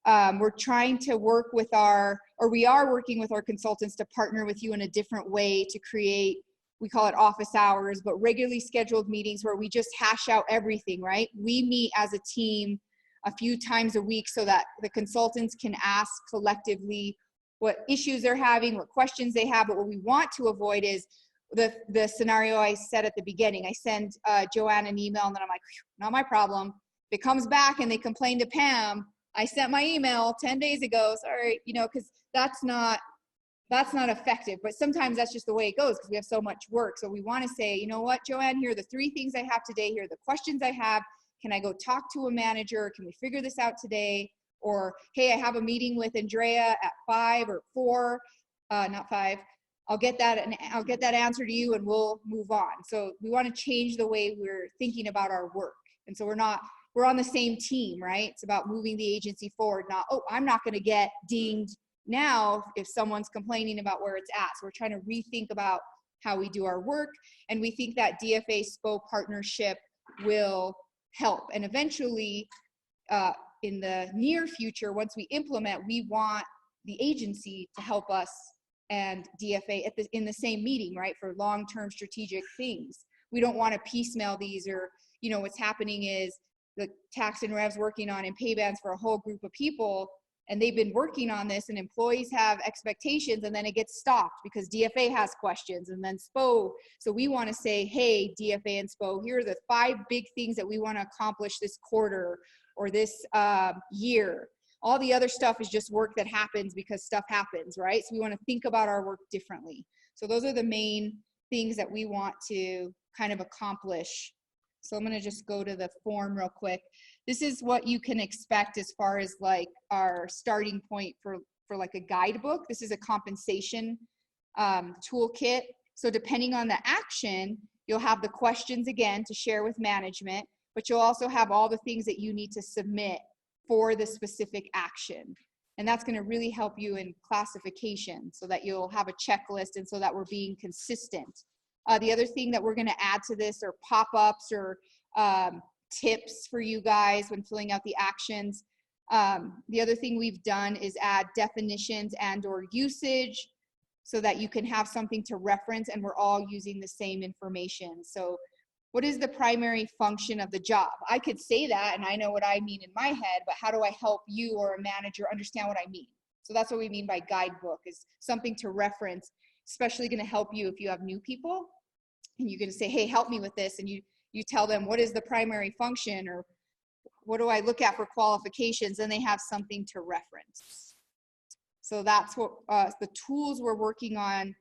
We're trying to work with we are working with our consultants to partner with you in a different way to create, we call it office hours, but regularly scheduled meetings where we just hash out everything, right? We meet as a team a few times a week so that the consultants can ask collectively what issues they're having, what questions they have. But what we want to avoid is the scenario I said at the beginning. I send Joanne an email, and then I'm like, not my problem. If it comes back and they complain to Pam, I sent my email 10 days ago, sorry, you know, because that's not effective. But sometimes that's just the way it goes because we have so much work. So we want to say, you know what, Joanne, here are the 3 things I have today. Here are the questions I have. Can I go talk to a manager? Can we figure this out today? Or, hey, I have a meeting with Andrea at 5 or 4, not 5. I'll get that answer to you, and we'll move on. So we want to change the way we're thinking about our work. And so we're on the same team, right? It's about moving the agency forward, not, oh, I'm not going to get dinged now if someone's complaining about where it's at. So we're trying to rethink about how we do our work. And we think that DFA-SPO partnership will help. And eventually, in the near future, once we implement, we want the agency to help us and DFA in the same meeting, right, for long-term strategic things. We don't want to piecemeal these, or, you know, what's happening is the tax and revs working on and pay bands for a whole group of people, and they've been working on this, and employees have expectations, and then it gets stopped because DFA has questions, and then SPO. So we want to say, hey, DFA and SPO, here are the 5 big things that we want to accomplish this quarter or this year. All the other stuff is just work that happens because stuff happens, right? So we want to think about our work differently. So those are the main things that we want to kind of accomplish. So I'm going to just go to the form real quick. This is what you can expect as far as like our starting point for like a guidebook. This is a compensation toolkit. So depending on the action, you'll have the questions again to share with management, but you'll also have all the things that you need to submit for the specific action. And that's going to really help you in classification so that you'll have a checklist and so that we're being consistent. The other thing that we're going to add to this are pop-ups or tips for you guys when filling out the actions. The other thing we've done is add definitions and or usage so that you can have something to reference and we're all using the same information. So what is the primary function of the job? I could say that and I know what I mean in my head, but how do I help you or a manager understand what I mean? So that's what we mean by guidebook, is something to reference, especially going to help you if you have new people. and you can say, hey, help me with this. And you tell them, what is the primary function, or what do I look at for qualifications? And they have something to reference. So that's what the tools we're working on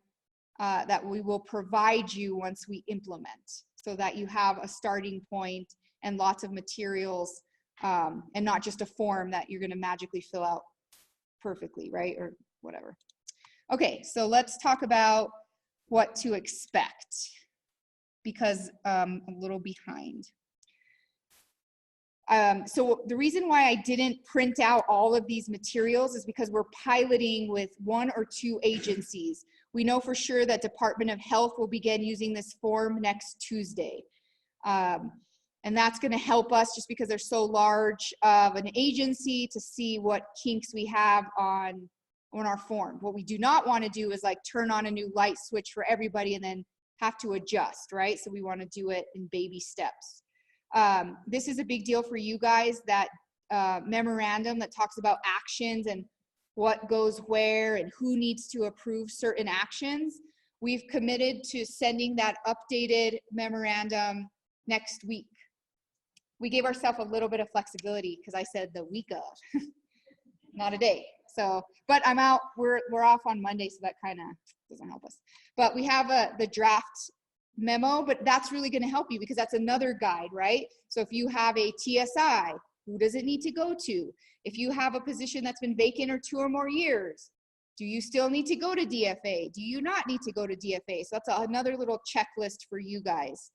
that we will provide you once we implement, so that you have a starting point and lots of materials, and not just a form that you're going to magically fill out perfectly, right? Or whatever. Okay, so let's talk about what to expect, because I'm a little behind. So the reason why I didn't print out all of these materials is because we're piloting with 1 or 2 agencies. We know for sure that Department of Health will begin using this form next Tuesday. And that's going to help us, just because they're so large of an agency, to see what kinks we have on our form. What we do not want to do is like turn on a new light switch for everybody and then have to adjust, right? So we want to do it in baby steps. This is a big deal for you guys, that memorandum that talks about actions and what goes where and who needs to approve certain actions. We've committed to sending that updated memorandum next week. We gave ourselves a little bit of flexibility because I said the week of, not a day. So, but I'm out, we're off on Monday, so that kind of doesn't help us. But we have the draft memo, but that's really going to help you, because that's another guide, right? So if you have a TSI, who does it need to go to? If you have a position that's been vacant or 2 or more years, do you still need to go to DFA? Do you not need to go to DFA? So that's another little checklist for you guys.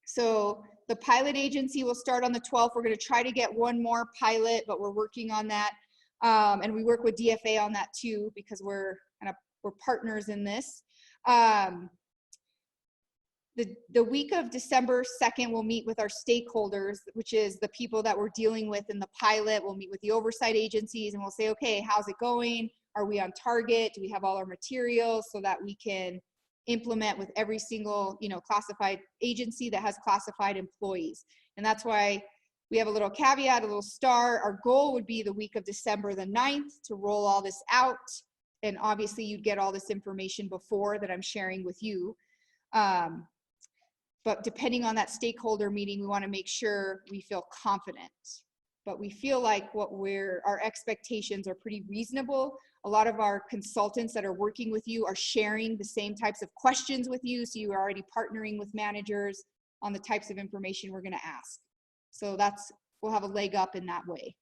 So the pilot agency will start on the 12th. We're going to try to get 1 more pilot, but we're working on that. And we work with DFA on that too, because we're partners in this. The week of December 2nd, we'll meet with our stakeholders, which is the people that we're dealing with in the pilot. We'll meet with the oversight agencies, and we'll say, okay, how's it going? Are we on target? Do we have all our materials, so that we can implement with every single, classified agency that has classified employees? And that's why we have a little caveat, a little star. Our goal would be the week of December the 9th to roll all this out. And obviously you'd get all this information before that I'm sharing with you. But depending on that stakeholder meeting, we want to make sure we feel confident. But we feel like our expectations are pretty reasonable. A lot of our consultants that are working with you are sharing the same types of questions with you. So you are already partnering with managers on the types of information we're going to ask. So we'll have a leg up in that way.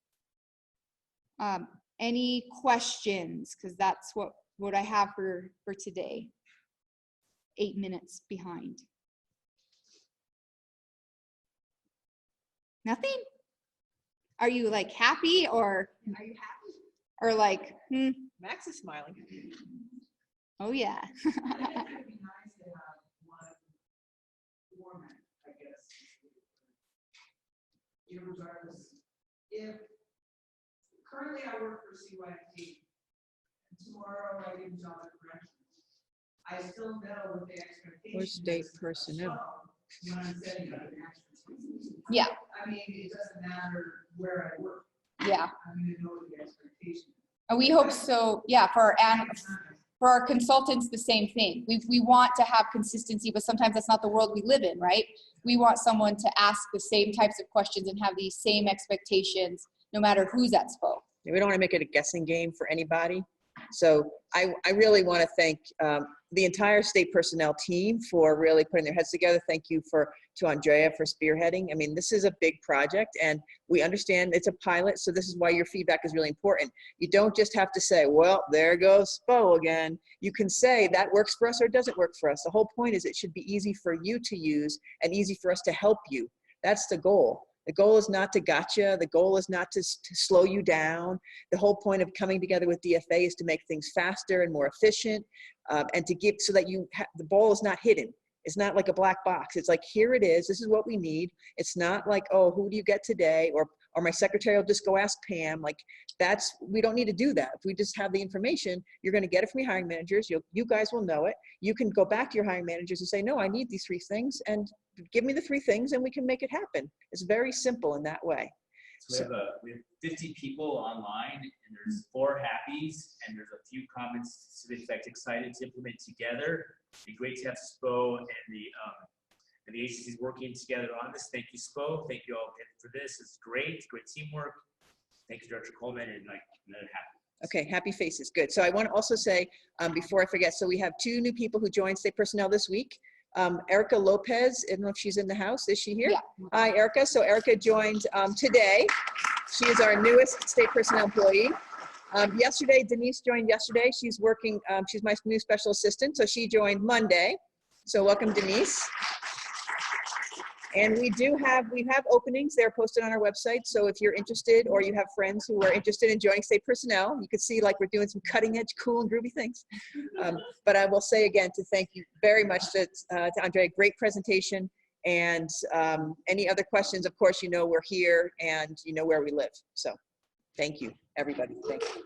Any questions? Because that's what I have for today. 8 minutes behind. Nothing? Are you like happy, or Are you happy? or like, Max is smiling. oh yeah. I think it'd be nice to have one format, I guess. Regardless, if currently I work for CYFD, and tomorrow I give job corrections, I still know what the expectation Or is. state personnel. When I'm setting up an action. Yeah. I mean, it doesn't matter where I work. Yeah. I'm gonna know the expectation. And we hope so. Yeah. For our consultants, the same thing. We want to have consistency, but sometimes that's not the world we live in, right? We want someone to ask the same types of questions and have these same expectations, no matter who's at SPO. We don't want to make it a guessing game for anybody. So I really want to thank the entire state personnel team for really putting their heads together. Thank you to Andrea for spearheading. I mean, this is a big project, and we understand it's a pilot, so this is why your feedback is really important. You don't just have to say, well, there goes SPO again. You can say that works for us or doesn't work for us. The whole point is it should be easy for you to use and easy for us to help you. That's the goal. The goal is not to gotcha. The goal is not to slow you down. The whole point of coming together with DFA is to make things faster and more efficient, and to give so that the ball is not hidden. It's not like a black box. It's like, here it is. This is what we need. It's not like, oh, who do you get today? Or my secretary will just go ask Pam. Like, we don't need to do that. If we just have the information, you're going to get it from your hiring managers. You guys will know it. You can go back to your hiring managers and say, no, I need these 3 things, and give me the 3 things and we can make it happen. It's very simple in that way. So we have 50 people online, and there's 4 happies, and there's a few comments to the effect excited to implement together. It'd be great to have SPO and the agencies working together on this. Thank you, SPO. Thank you all again for this. It's great teamwork. Thank you, Director Coleman, and like another happy. Okay, happy faces, good. So I want to also say, before I forget, so we have 2 new people who joined State Personnel this week. Erica Lopez, I don't know if she's in the house, is she here? Yeah. Hi, Erica. So Erica joined today. She is our newest State Personnel employee. Yesterday, Denise joined yesterday. She's working, she's my new special assistant, so she joined Monday. So welcome, Denise. And we have openings. They're posted on our website. So if you're interested or you have friends who are interested in joining State Personnel, you can see like we're doing some cutting edge, cool and groovy things. But I will say again to thank you very much to Andre, great presentation. And any other questions, of course, you know we're here and you know where we live. So thank you, everybody. Thank you.